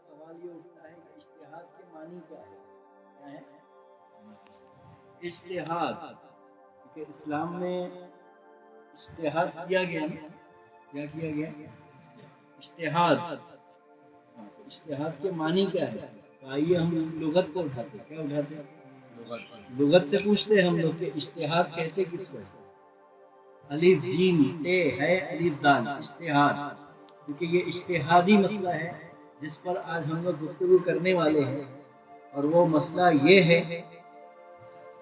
سوال یہ اٹھتا ہے کہ اجتہاد کے معنی کیا ہے؟ کیا ہے اجتہاد؟ کیونکہ اسلام میں اجتہاد کیا گیا نا، کیا کیا گیا؟ اجتہاد۔ اجتہاد کے معنی کیا ہے؟ تو آئیے ہم لغت کو اٹھاتے ہیں۔ کیا اٹھاتے ہیں؟ لغت سے پوچھتے ہیں ہم لوگ کہ اجتہاد کہتے کس کو؟ الف جیم تے ہے الف دال، اجتہاد۔ کیونکہ یہ اجتہادی مسئلہ ہے جس پر آج ہم لوگ گفتگو کرنے والے ہیں، اور وہ مسئلہ یہ ہے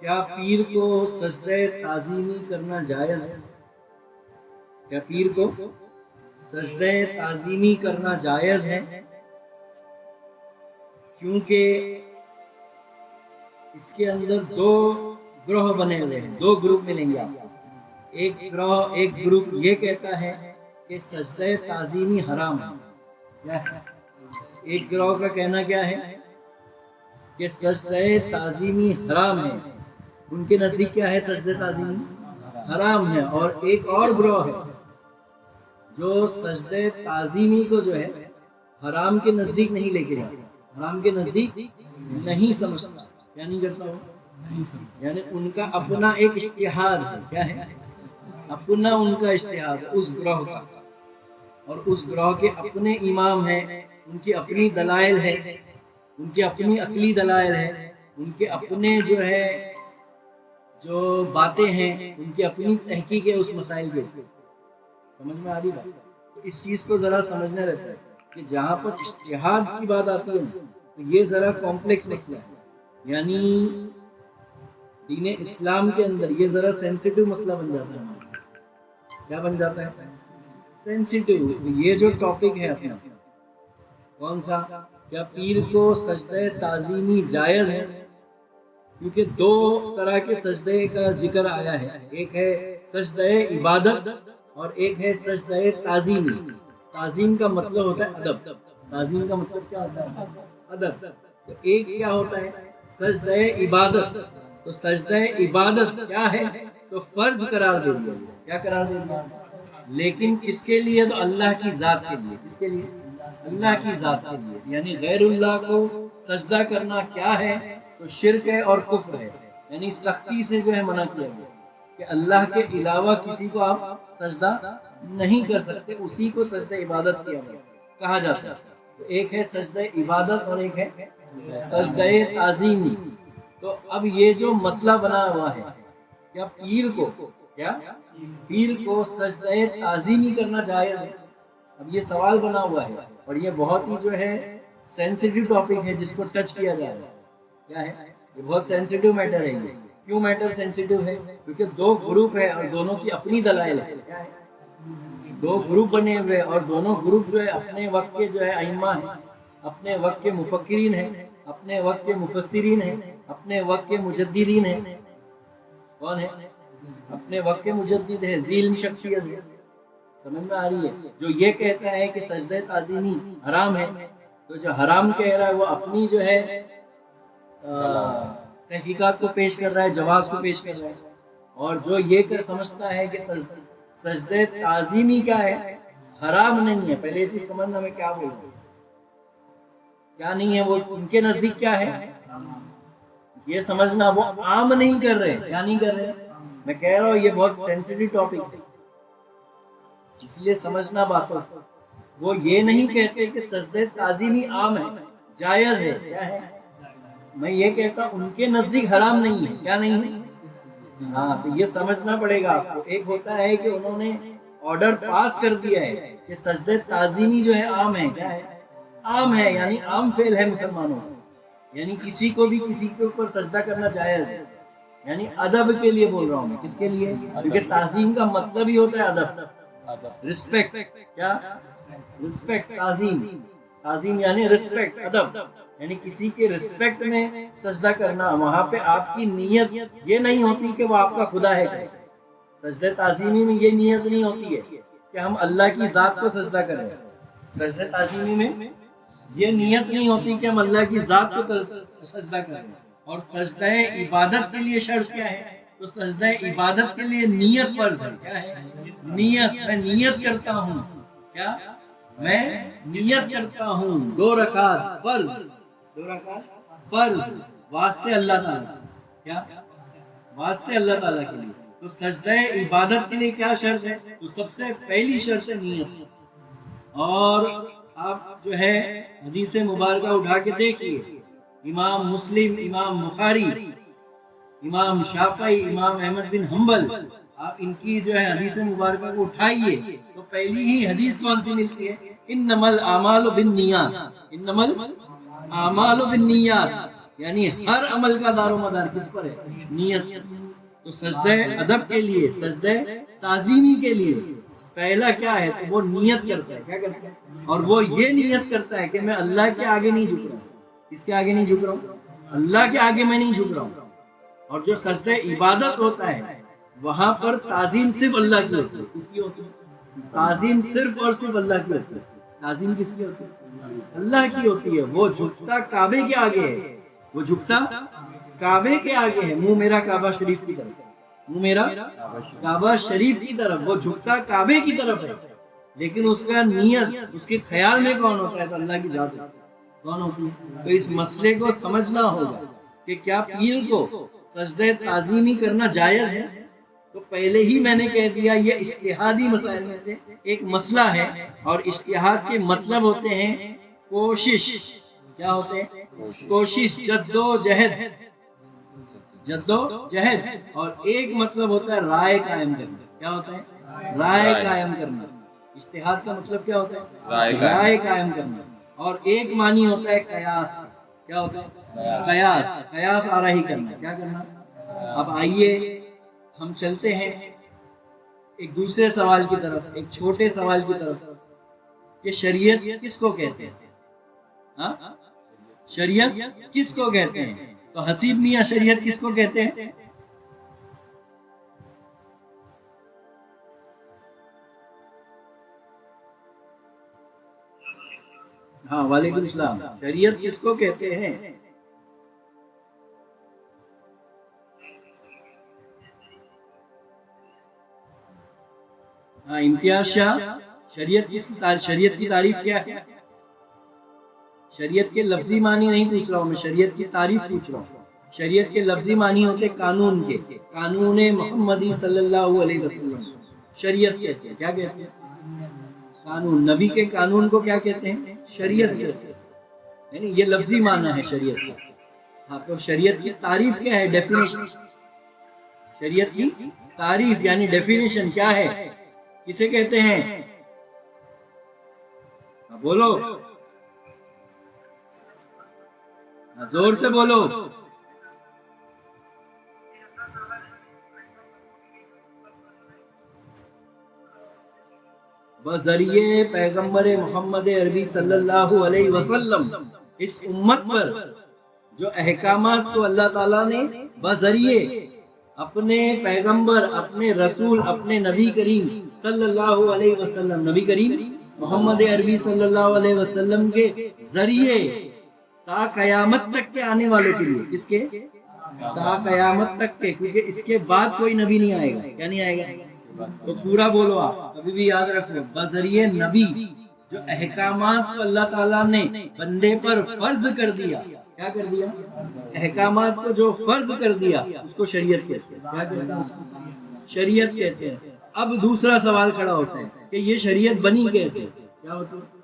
کیا پیر کو سجدہ تعظیمی کرنا جائز ہے؟ کیا پیر کو سجدہ تعظیمی کرنا جائز ہے؟ کیونکہ اس کے اندر دو گروہ بنے ہوئے ہیں، دو گروپ ملیں گے آپ کو۔ ایک گروپ یہ کہتا ہے کہ سجدہ تعظیمی حرام ہے۔ ایک گروہ کا کہنا کیا ہے کہ سجدہ تعظیمی حرام ہے، ان کے نزدیک کیا ہے؟ سجدہ تعظیمی حرام ہے۔ اور ایک اور گروہ ہے جو سجدہ تعظیمی کو جو ہے حرام کے نزدیک نہیں لے کے جاتا، حرام کے نزدیک نہیں سمجھتا، کیا نہیں کرتا ہو؟ یعنی ان کا اپنا ایک اجتہاد ہے۔ کیا ہے؟ اپنا ان کا اجتہاد ہے اس گروہ کا، اور اس گروہ کے اپنے امام ہیں، ان کی اپنی دلائل ہے، ان کی اپنی عقلی دلائل ہے، ان کے اپنے جو باتیں ہیں، ان کی اپنی تحقیق ہے اس مسائل کے اوپر۔ سمجھ میں آ رہی بات؟ تو اس چیز کو ذرا سمجھنا رہتا ہے کہ جہاں پر اجتہاد کی بات آتی ہے تو یہ ذرا کمپلیکس مسئلہ ہے، یعنی دین اسلام کے اندر یہ ذرا سینسیٹیو مسئلہ بن جاتا ہے۔ کیا بن جاتا ہے؟ سینسیٹیو۔ یہ جو ٹاپک ہے اپنا کون سا؟ کیا پیر کو سجدہ تعظیمی جائز ہے؟ کیونکہ دو طرح کے سجدے کا ذکر آیا ہے، ایک ہے سجدہ عبادت اور ایک ہے سجدہ تعظیمی۔ تعظیم کا مطلب ہوتا ہے ادب، تعظیم کا مطلب کیا ہوتا ہے؟ ادب۔ تو ایک کیا ہوتا ہے؟ سجدہ عبادت۔ تو سجدہ عبادت کیا ہے؟ تو فرض قرار دے دیا۔ کیا قرار دے دیا؟ لیکن کس کے لیے؟ تو اللہ کی ذات کے لیے۔ کس کے لیے؟ اللہ کی ذات کے لیے۔ یعنی غیر اللہ کو سجدہ کرنا کیا ہے؟ تو شرک ہے اور کفر ہے، یعنی سختی سے جو ہے منع کیا گیا کہ اللہ کے علاوہ کسی کو آپ سجدہ نہیں کر سکتے، اسی کو سجدہ عبادت کہا جاتا ہے۔ تو ایک ہے سجدہ عبادت اور ایک ہے سجدہ تعظیمی۔ تو اب یہ جو مسئلہ بنا ہوا ہے، کیا پیر کو سجدہ تعظیمی کرنا جائز ہے؟ اب یہ سوال بنا ہوا ہے، اور یہ بہت ہی جو ہے سینسیٹیو ٹاپک ہے جس کو ٹچ کیا جا رہا ہے۔ کیا ہے؟ یہ بہت سینسیٹیو میٹر ہے۔ یہ کیوں میٹر سینسیٹیو ہے؟ کیونکہ دو گروپ ہے اور دونوں کی اپنی دلائل ہے۔ کیا ہے؟ دو گروپ بنے ہوئے اور دونوں گروپ جو ہے اپنے وقت کے جو ہے ائمہ ہیں، اپنے وقت کے مفکرین ہیں، اپنے وقت کے مفسرین ہیں، اپنے وقت کے مجددین ہیں۔ کون ہے؟ اپنے وقت کے مجدد ہے، ذی علم شخصیت ہے۔ سمجھ میں آ رہی ہے؟ جو یہ کہتا ہے کہ سجدہ تعظیمی حرام ہے، تو جو حرام کہہ رہا ہے وہ اپنی جو ہے تحقیقات کو پیش کر رہا ہے، جواز کو پیش کر رہا ہے، اور جو یہ سمجھتا ہے کہ سجدہ تعظیمی کیا ہے؟ حرام نہیں ہے۔ پہلے یہ چیز سمجھنا میں کیا بول رہا ہوں، کیا نہیں ہے، وہ ان کے نزدیک کیا ہے؟ یہ سمجھنا وہ عام نہیں کر رہے۔ کیا نہیں کر رہے؟ میں کہہ رہا ہوں یہ بہت سینسیٹیو ٹاپک ہے، اس لیے سمجھنا باتوں۔ وہ یہ نہیں کہتے کہ سجدہ تعظیمی عام ہے، جائز ہے۔ کیا ہے؟ میں یہ کہتا ان کے نزدیک حرام نہیں ہے۔ کیا نہیں ہے؟ ہاں، تو یہ سمجھنا پڑے گا آپ کو۔ ایک ہوتا ہے کہ انہوں نے آرڈر پاس کر دیا ہے کہ سجدہ تعظیمی جو ہے عام ہے۔ کیا ہے؟ عام ہے، یعنی عام فعل ہے مسلمانوں کا، یعنی کسی کو بھی کسی کے اوپر سجدہ کرنا جائز ہے۔ یعنی ادب کے لیے بول رہا ہوں میں۔ کس کے لیے؟ کیونکہ تعظیم کا مطلب ہی ہوتا ہے ادب، رسپیکٹ۔ کیا؟ رسپیکٹ۔ تعظیم یعنی رسپیکٹ، ادب، یعنی کسی کے رسپیکٹ میں سجدہ کرنا۔ وہاں پہ آپ کی نیت یہ نہیں ہوتی کہ وہ آپ کا خدا ہے۔ سجدہ تعظیمی میں یہ نیت نہیں ہوتی ہے کہ ہم اللہ کی ذات کو سجدہ کریں۔ سجدہ تعظیمی میں یہ نیت نہیں ہوتی کہ ہم اللہ کی ذات کو سجدہ کریں۔ اور سجدہ عبادت کے لیے شرط کیا ہے؟ تو سجدہ عبادت کے لیے نیت فرض ہے۔ کیا ہے؟ نیت۔ میں نیت کرتا ہوں، کیا؟ میں نیت کرتا ہوں 2 رکعت فرض، 2 رکعت فرض واسطے اللہ تعالیٰ، کیا واسطے اللہ تعالیٰ کے لیے. تو سجدہ عبادت کے لیے کیا شرط ہے؟ تو سب سے پہلی شرط ہے نیت. اور آپ جو ہے حدیث مبارکہ اٹھا کے دیکھیے، امام مسلم، امام بخاری، امام شافعی، امام احمد بن حنبل، آپ ان کی جو ہے حدیث مبارکہ کو اٹھائیے تو پہلی ہی حدیث کون سی ملتی ہے؟ انما الاعمال بالنیات، انما الاعمال بالنیات، یعنی ہر عمل کا دار و مدار کس پر ہے؟ نیت. تو سجدہ ادب کے لیے، سجدہ تعظیمی کے لیے پہلا کیا ہے؟ تو وہ نیت کرتا ہے. کیا کرتا ہے؟ اور وہ یہ نیت کرتا ہے کہ میں اللہ کے آگے نہیں جھک رہا ہوں. کس کے آگے نہیں جھک رہا ہوں؟ اللہ کے آگے میں نہیں جھک رہا ہوں. اور جو سجدہ عبادت ہوتا ہے وہاں پر تعظیم صرف اللہ کی ہوتی ہے. کس کی ہوتی ہے؟ تعظیم صرف اور صرف اللہ کی ہوتی ہے. تعظیم کس کی ہوتی ہے؟ اللہ کی ہوتی ہے. وہ جھکتا کعبے کے آگے ہے، وہ جھکتا کعبے کے آگے ہے. منہ میرا کعبہ شریف کی طرف، منہ میرا کعبہ شریف کی طرف، وہ جھکتا کعبے کی طرف ہے. لیکن اس کا نیت، اس کے خیال میں کون ہوتا ہے؟ تو اللہ کی ذات کون ہوتی ہے. تو اس مسئلے کو سمجھنا ہوگا کہ کیا پیر کو سجدہ تعظیمی کرنا جائز ہے؟ تو پہلے ہی میں نے کہہ دیا یہ اجتہادی مسائل میں سے ایک مسئلہ ہے. اور اجتہاد کے مطلب ہوتے ہیں کوشش. کیا ہوتے ہیں؟ کوشش، جد و جہد، جد و جہد. اور ایک مطلب ہوتا ہے رائے قائم کرنا. کیا ہوتا ہے؟ رائے قائم کرنا. اجتہاد کا مطلب کیا ہوتا ہے؟ رائے قائم کرنا. اور ایک معنی ہوتا ہے قیاس. کیا ہوتا ہے؟ قیاس. قیاس آرائی کرنا. کیا کرنا؟ اب آئیے ہم چلتے ہیں ایک دوسرے سوال کی طرف، ایک چھوٹے سوال کی طرف کہ شریعت کس کو کہتے ہیں؟ ہاں، شریعت کس کو کہتے ہیں؟ تو حسیب میاں شریعت کس کو کہتے ہیں؟ ہاں، وعلیکم السلام. شریعت کس کو کہتے ہیں؟ ہاں، امتیاز شاہ. شریعت کس کی شریعت کی تعریف کیا ہے؟ شریعت کے لفظی معنی نہیں پوچھ رہا ہوں میں، شریعت کی تعریف پوچھ رہا ہوں. شریعت کے لفظی معنی ہوتے قانون کے. قانون محمدی صلی اللہ علیہ وسلم شریعت کہتے ہیں. کیا کہتے ہیں؟ قانون. نبی کے قانون کو کیا کہتے ہیں؟ شریعت کہتے ہیں. یعنی یہ لفظی معنی ہے شریعت کا. ہاں، تو شریعت کی تعریف کیا ہے؟ ڈیفینیشن. شریعت کی تعریف یعنی ڈیفینیشن کیا ہے؟ کسے کہتے ہیں؟ بولو، زور سے بولو. بذریعے پیغمبر محمد عربی صلی اللہ علیہ وسلم اس امت پر جو احکامات کو اللہ تعالیٰ نے بذریعے اپنے پیغمبر، اپنے رسول، اپنے نبی کریم صلی اللہ علیہ وسلم، نبی کریم محمد عربی صلی اللہ علیہ وسلم کے ذریعے تا قیامت تک کے آنے والوں کے لیے، کس کے؟ تا قیامت تک کے، کیونکہ اس کے بعد کوئی نبی نہیں آئے گا. کیا نہیں آئے گا؟ تو پورا بولو. آپ کبھی بھی یاد رکھو، بذریعے نبی جو احکامات کو اللہ تعالیٰ نے بندے پر فرض کر دیا. کیا کر دیا؟ احکامات کو جو فرض کر دیا اس کو شریعت کہتے ہیں. کیا کہتے ہیں؟ شریعت کہتے ہیں. اب دوسرا سوال کھڑا ہوتا ہے کہ یہ شریعت بنی کیسے؟ کیا ہوتا ہے؟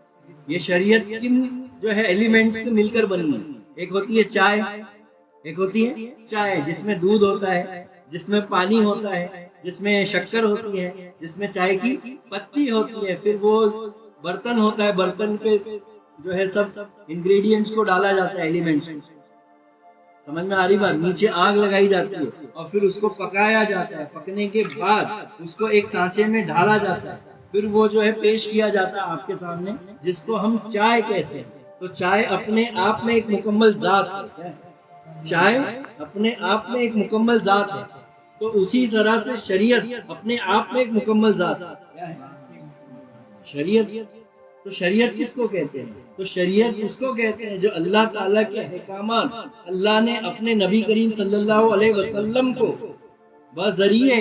یہ شریعت کن جو ہے ایلیمنٹس کو مل کر بنی ہے. ایک ہوتی ہے چائے، ایک ہوتی ہے چائے جس میں دودھ ہوتا ہے، جس میں پانی ہوتا ہے، جس میں شکر ہوتی ہے، جس میں چائے کی پتی ہوتی ہے. پھر وہ برتن ہوتا ہے، برتن پہ جو ہے سب انگریڈینٹس کو ڈالا جاتا ہے، ایلیمنٹس. سمجھ میں آ رہی بات؟ نیچے آگ لگائی جاتی ہے اور پھر اس کو پکایا جاتا ہے. پکنے کے بعد اس کو ایک سانچے میں ڈالا جاتا ہے، پھر وہ جو ہے پیش کیا جاتا ہے آپ کے سامنے، جس کو ہم چائے کہتے ہیں. تو چائے اپنے آپ میں ایک مکمل ذات ہے. چائے اپنے آپ میں ایک مکمل ذات ہے. تو اسی طرح سے شریعت اپنے آپ میں ایک مکمل ذات ہے. شریعت. تو شریعت کس کو کہتے ہیں؟ تو شریعت اس کو کہتے ہیں جو اللہ تعالیٰ کے احکامات اللہ نے اپنے نبی کریم صلی اللہ علیہ وسلم کو بذریعے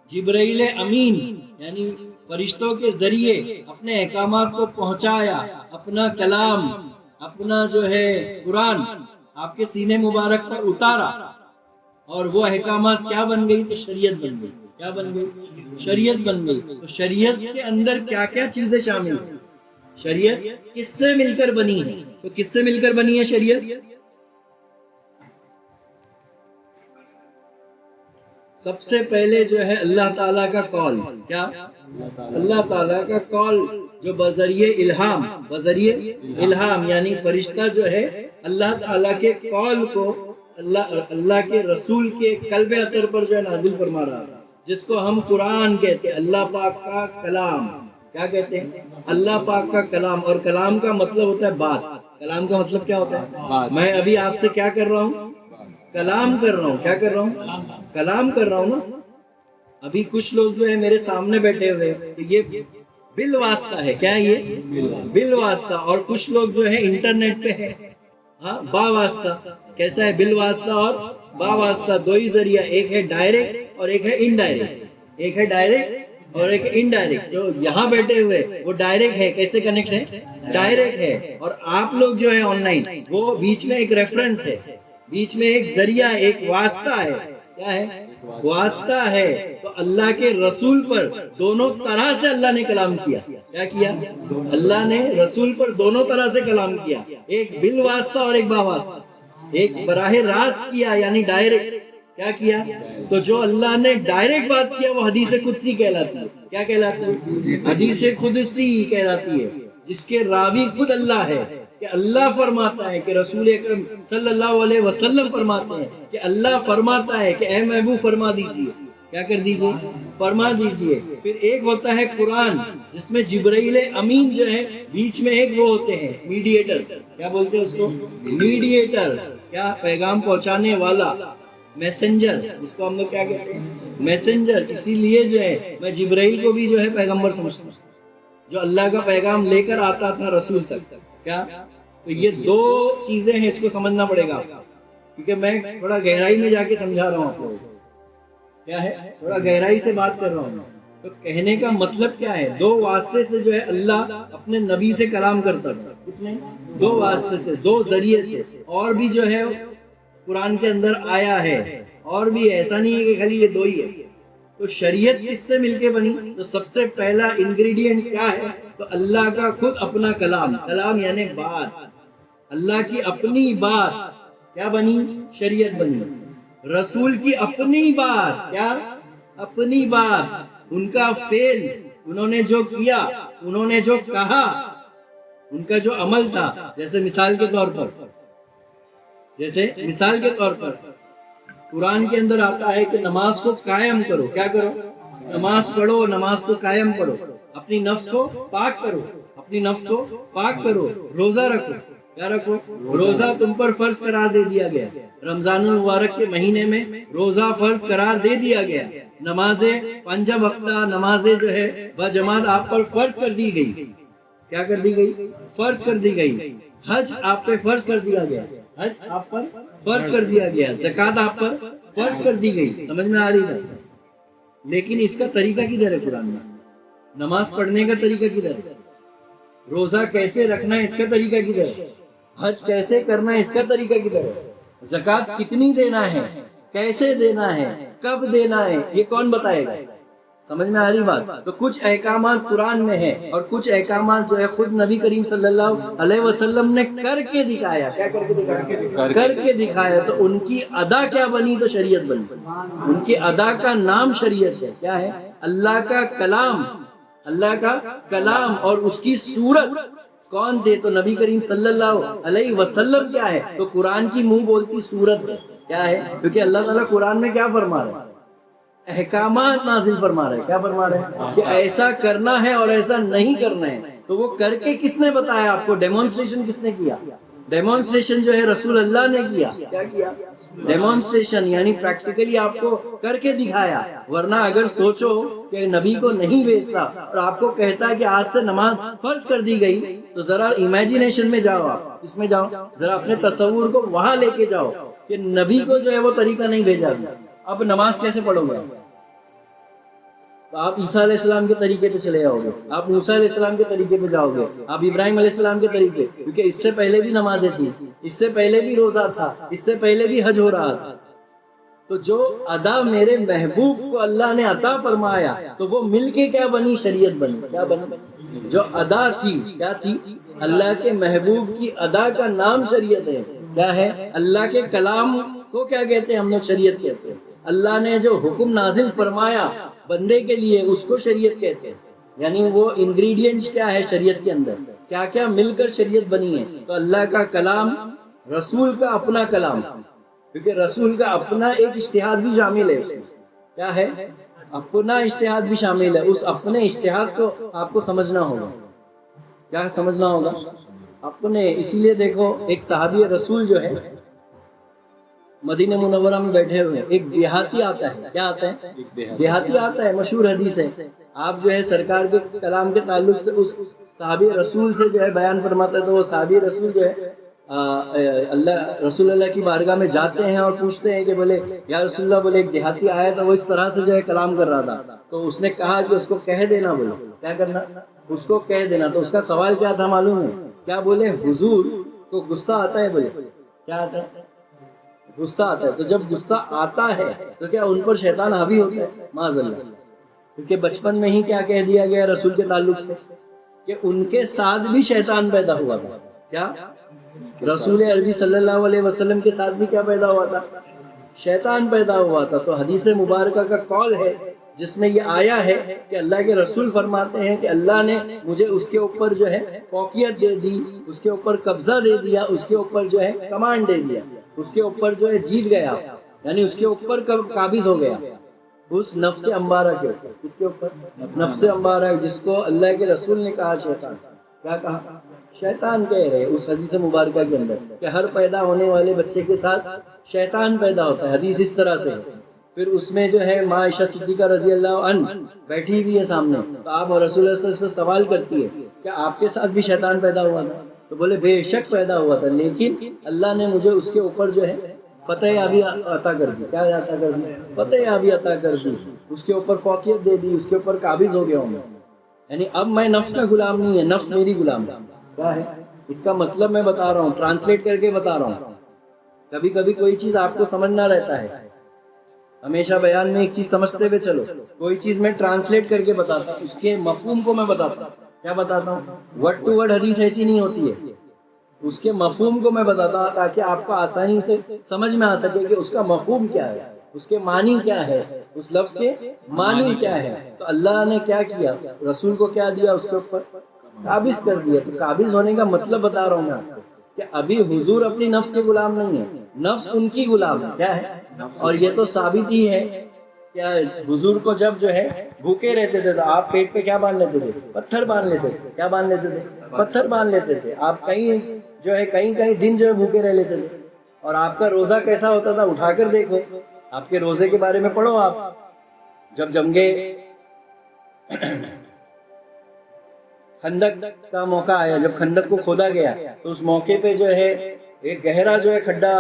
جبرائیل امین یعنی فرشتوں کے ذریعے اپنے احکامات کو پہنچایا، اپنا کلام، اپنا جو ہے قرآن آپ کے سینے مبارک پر اتارا، اور وہ احکامات کیا بن گئی؟ تو شریعت بن گئی۔ کیا بن گئی؟ شریعت بن گئی۔ تو شریعت کے اندر کیا کیا چیزیں شامل ہیں؟ شریعت کس سے مل کر بنی ہے؟ تو کس سے مل کر بنی ہے شریعت؟ سب سے پہلے جو ہے اللہ تعالیٰ کا قول، کیا؟ اللہ تعالیٰ کا قول جو بذریعہ الہام یعنی فرشتہ جو ہے اللہ تعالیٰ کے قول کو اللہ کے رسول کے قلب اطہر پر جو ہے نازل فرما رہا ہے، جس کو ہم قرآن کہتے ہیں، اللہ پاک کا کلام۔ کیا کہتے ہیں؟ اللہ پاک کا کلام۔ اور کلام کا مطلب ہوتا ہے بات۔ کلام کا مطلب کیا ہوتا ہے؟ میں ابھی آپ سے کیا کر رہا ہوں؟ کلام کر رہا ہوں۔ کیا کر رہا ہوں؟ کلام کر رہا ہوں نا۔ ابھی کچھ لوگ جو ہے میرے سامنے بیٹھے ہوئے تو یہ بالواسطہ ہے۔ کیا ہے یہ؟ بالواسطہ۔ اور کچھ لوگ جو ہے انٹرنیٹ پہ ہے، ہاں، با واسطہ۔ کیسا ہے؟ بالواسطہ اور با واسطہ، دو ہی ذریعہ، ایک ہے ڈائریکٹ اور ایک ہے انڈائریکٹ۔ ایک ہے ڈائریکٹ اور ایک انڈائریکٹ۔ جو یہاں بیٹھے ہوئے وہ ڈائریکٹ ہے، کیسے کنیکٹ ہے؟ ڈائریکٹ ہے۔ اور آپ لوگ جو ہے آن لائن، وہ بیچ میں ایک ریفرنس ہے، بیچ میں ایک ذریعہ، ایک واسطہ ہے۔ کیا ہے؟ واسطہ ہے۔ تو اللہ کے رسول پر دونوں طرح سے اللہ نے کلام کیا۔ کیا کیا؟ اللہ نے رسول پر دونوں طرح سے کلام کیا، ایک بالواسطہ اور ایک با واسطہ۔ ایک براہ راست کیا یعنی ڈائریکٹ۔ کیا کیا؟ تو جو اللہ نے ڈائریکٹ بات کیا وہ حدیث قدسی کہلاتی ہے۔ کیا کہلاتی ہے؟ حدیث قدسی کہلاتی ہے، جس کے راوی خود اللہ ہے، کہ اللہ فرماتا ہے، کہ رسول اکرم صلی اللہ علیہ وسلم فرماتے ہیں، کہ اللہ فرماتا ہے کہ اے محبوب فرما دیجئے۔ کیا کر دیجئے؟ فرما دیجئے۔ پھر ایک ہوتا ہے قرآن، جس میں جبرائیل امین جو ہے بیچ میں ایک وہ ہوتے ہیں میڈیٹر۔ کیا بولتے ہیں اس کو؟ میڈیٹر۔ کیا؟ پیغام پہنچانے والا، میسنجر، جس کو ہم لوگ کیا کہتے ہیں؟ میسنجر۔ اسی لیے جو ہے میں جبرائیل کو بھی جو ہے پیغمبر سمجھتا ہوں، جو اللہ کا پیغام لے کر آتا تھا رسول تک۔ کیا؟ تو یہ دو چیزیں ہیں، اس کو سمجھنا پڑے گا، کیونکہ میں تھوڑا گہرائی میں جا کے سمجھا رہا ہوں آپ کو۔ کیا ہے؟ تھوڑا گہرائی سے بات کر رہا ہوں۔ تو کہنے کا مطلب کیا ہے؟ دو واسطے سے جو ہے اللہ اپنے نبی سے کلام کرتا تھا۔ کتنے؟ دو واسطے سے، دو ذریعے سے۔ اور بھی جو ہے قرآن کے اندر آیا ہے، اور بھی ایسا نہیں ہے کہ خالی یہ دو ہی ہے۔ تو شریعت کس سے مل کے بنی؟ تو سب سے پہلا انگریڈینٹ کیا ہے؟ تو اللہ کا خود اپنا کلام۔ کلام یعنی بات، اللہ کی اپنی بات کیا بنی؟ شریعت بنی۔ رسول کی اپنی بات، کیا؟ اپنی بات، ان کا فعل، انہوں نے جو کیا، انہوں نے جو کہا، ان کا جو عمل تھا۔ جیسے مثال کے طور پر قرآن کے اندر آتا ہے کہ نماز کو قائم کرو۔ کیا کرو؟ نماز پڑھو، نماز کو قائم کرو، اپنی نفس کو پاک کرو، اپنی نفس کو پاک کرو، روزہ رکھو۔ کیا رکھو؟ روزہ تم پر فرض قرار دے دیا گیا، رمضان المبارک کے مہینے میں روزہ فرض قرار دے دیا گیا، نمازیں 5 وقتہ نمازیں جو ہے بجماعت آپ پر فرض کر دی گئی۔ کیا کر دی گئی؟ فرض کر دی گئی۔ حج آپ پہ فرض کر دیا گیا، حج آپ پر فرض کر دیا گیا، زکوٰۃ آپ پر فرض کر دی گئی۔ سمجھ میں آ رہی ہے؟ لیکن اس کا طریقہ کدھر ہے قرآن میں؟ نماز پڑھنے کا طریقہ کدھر ہے؟ روزہ کیسے رکھنا ہے اس کا طریقہ کدھر ہے؟ حج کیسے کرنا ہے اس کا طریقہ کدھر ہے؟ زکوٰۃ کتنی دینا ہے، کیسے دینا ہے، کب دینا ہے، یہ کون بتائے گا؟ سمجھ میں آ رہی بات؟ تو کچھ احکامات قرآن میں ہے، اور کچھ احکامات جو ہے خود نبی کریم صلی اللہ علیہ وسلم نے کر کے دکھایا۔ کیا کر کے دکھایا؟ کر کے دکھایا۔ تو ان کی ادا کیا بنی؟ تو شریعت بنی۔ ان کی ادا کا نام شریعت ہے۔ کیا ہے؟ اللہ کا کلام، اللہ کا کلام، اور اس کی صورت کون دے؟ تو نبی کریم صلی اللہ علیہ وسلم۔ کیا ہے؟ تو قرآن کی منہ بولتی صورت ہے۔ کیا ہے؟ کیونکہ اللہ تعالیٰ قرآن میں کیا فرما رہا ہے؟ احکامات نازل فرما رہے ہیں۔ کیا فرما رہے ہیں؟ کہ ایسا کرنا ہے اور ایسا نہیں کرنا ہے۔ تو وہ کر کے کس نے بتایا آپ کو؟ ڈیمونسٹریشن کس نے کیا؟ ڈیمونسٹریشن جو ہے رسول اللہ نے کیا۔ کیا کیا؟ ڈیمونسٹریشن یعنی پریکٹیکلی آپ کو کر کے دکھایا۔ ورنہ اگر سوچو کہ نبی کو نہیں بھیجتا اور آپ کو کہتا ہے کہ آج سے نماز فرض کر دی گئی، تو ذرا امیجینیشن میں جاؤ، آپ اس میں جاؤ، ذرا اپنے تصور کو وہاں لے کے جاؤ کہ نبی کو جو ہے وہ طریقہ نہیں بھیجا گیا، اب نماز کیسے پڑھو گے؟ تو آپ عیسیٰ علیہ السلام کے طریقے پہ چلے جاؤ گے، آپ موسیٰ علیہ السلام کے طریقے پہ جاؤ گے، آپ ابراہیم علیہ السلام کے طریقے، کیونکہ اس سے پہلے بھی نمازیں تھی، اس سے پہلے بھی روزہ تھا، اس سے پہلے بھی حج ہو رہا تھا. تو جو ادا میرے محبوب کو اللہ نے عطا فرمایا تو وہ مل کے کیا بنی؟ شریعت بنی. کیا بنی؟ جو ادا تھی کیا تھی؟ اللہ کے محبوب کی ادا کا نام شریعت ہے. کیا ہے؟ اللہ کے کلام کو کیا کہتے ہیں ہم لوگ؟ شریعت کہتے ہیں. اللہ نے جو حکم نازل فرمایا بندے کے لیے اس کو شریعت کہتے ہیں. یعنی وہ انگریڈینٹس کیا ہے شریعت کے اندر، کیا کیا مل کر شریعت بنی ہے. تو اللہ کا کلام، رسول کا اپنا کلام، کیونکہ رسول کا اپنا ایک اجتہاد بھی شامل ہے. کیا ہے؟ اپنا اجتہاد بھی شامل ہے. اس اپنے اجتہاد کو آپ کو سمجھنا ہوگا. کیا سمجھنا ہوگا؟ اپنے. اسی لیے دیکھو ایک صحابی رسول جو ہے مدینہ منورہ میں بیٹھے ہوئے، ایک دیہاتی آتا ہے. کیا آتا ہے؟ دیہاتی آتا ہے. مشہور حدیث ہے. آپ جو ہے سرکار کے کلام کے تعلق سے اس صحابی رسول سے جو ہے بیان فرماتا ہے. تو وہ صحابی رسول جو ہے رسول اللہ کی بارگاہ میں جاتے ہیں اور پوچھتے ہیں کہ بولے یا رسول اللہ، بولے ایک دیہاتی آیا تھا وہ اس طرح سے جو ہے کلام کر رہا تھا، تو اس نے کہا کہ اس کو کہہ دینا. بولے کیا کرنا؟ اس کو کہہ دینا. تو اس کا سوال کیا تھا معلوم ہے؟ کیا بولے؟ حضور کو غصہ آتا ہے. بولے کیا آتا ہے؟ غصہ آتا ہے. تو جب غصہ آتا ہے تو کیا ان پر شیطان حاوی ہوتا ہے؟ معاذ اللہ. کیونکہ بچپن میں ہی کیا کہہ دیا گیا رسول کے تعلق سے کہ ان کے ساتھ بھی شیطان پیدا ہوا تھا. کیا؟ رسول عربی صلی اللہ علیہ وسلم کے ساتھ بھی کیا پیدا ہوا تھا؟ شیطان پیدا ہوا تھا. تو حدیث مبارکہ کا قول ہے جس میں یہ آیا ہے کہ اللہ کے رسول فرماتے ہیں کہ اللہ نے مجھے اس کے اوپر جو ہے فوقیت دے دی، اس کے اوپر قبضہ دے دیا، اس کے اوپر جو ہے کمانڈ دے دیا، اس کے اوپر جو ہے جیت گیا، یعنی اس کے اوپر قابض ہو گیا. اس نفس امارہ کے اوپر. کس کے اوپر؟ نفس امارہ، جس کو اللہ کے رسول نے کہا شیطان. کیا کہا؟ شیطان کہہ رہے اس حدیث مبارکہ کے اندر کہ ہر پیدا ہونے والے بچے کے ساتھ شیطان پیدا ہوتا ہے. حدیث اس طرح سے. پھر اس میں جو ہے ماں عائشہ صدیقہ رضی اللہ عنہ بیٹھی ہوئی ہے سامنے. تو آپ رسول اللہ صلی اللہ علیہ وسلم سے سوال کرتی ہے کہ آپ کے ساتھ بھی شیطان پیدا ہوا تھا؟ تو بولے بے شک پیدا ہوا تھا، لیکن اللہ نے مجھے اس کے اوپر جو ہے فتح یابی عطا کر دی. کیا عطا کر دی؟ فتح یابی عطا کر دی. اس کے اوپر فوقیت دے دی، اس کے اوپر قابض ہو گیا ہوں میں. یعنی اب میں نفس کا غلام نہیں ہے، نفس میری غلام ہے. کیا ہے اس کا مطلب؟ میں بتا رہا ہوں، ٹرانسلیٹ کر کے بتا رہا ہوں. کبھی کبھی کوئی چیز آپ کو سمجھنا رہتا ہے. ہمیشہ بیان میں ایک چیز سمجھتے ہوئے چلو. کوئی چیز میں ٹرانسلیٹ کر کے بتاتا ہوں، اس کے مفہوم کو میں بتاتا ہوں. کیا بتاتا ہوں؟ ورڈ ٹو ورڈ حدیث ایسی نہیں ہوتی ہے. اس کے مفہوم کو میں بتاتا ہوں تاکہ آپ کو آسانی سے سمجھ میں آ سکے کہ اس کا مفہوم کیا ہے، اس کے معنی کیا ہے، اس لفظ کے معنی کیا ہے. تو اللہ نے کیا کیا؟ رسول کو کیا دیا؟ اس کے اوپر قابض کر دیا. تو قابض ہونے کا مطلب بتا رہا ہوں میں آپ کو کہ ابھی حضور اپنی نفس کے غلام نہیں ہے، نفس ان کی غلام ہے. کیا ہے؟ اور یہ تو ثابت ہی ہے کیا حضور کو جب جو ہے بھوکے رہتے تھے تو آپ پیٹ پہ کیا باندھ لیتے تھے؟ پتھر باندھ لیتے تھے. کیا باندھ لیتے تھے؟ پتھر باندھ لیتے تھے. آپ کہیں جو ہے کہیں دن جو ہے بھوکے رہ لیتے تھے. اور آپ کا روزہ کیسا ہوتا تھا؟ اٹھا کر دیکھو، آپ کے روزے کے بارے میں پڑھو. آپ جب جنگے خندق کا موقع آیا، جب خندق کو کھودا گیا تو اس موقع پہ جو ہے ایک گہرا جو ہے کھڈا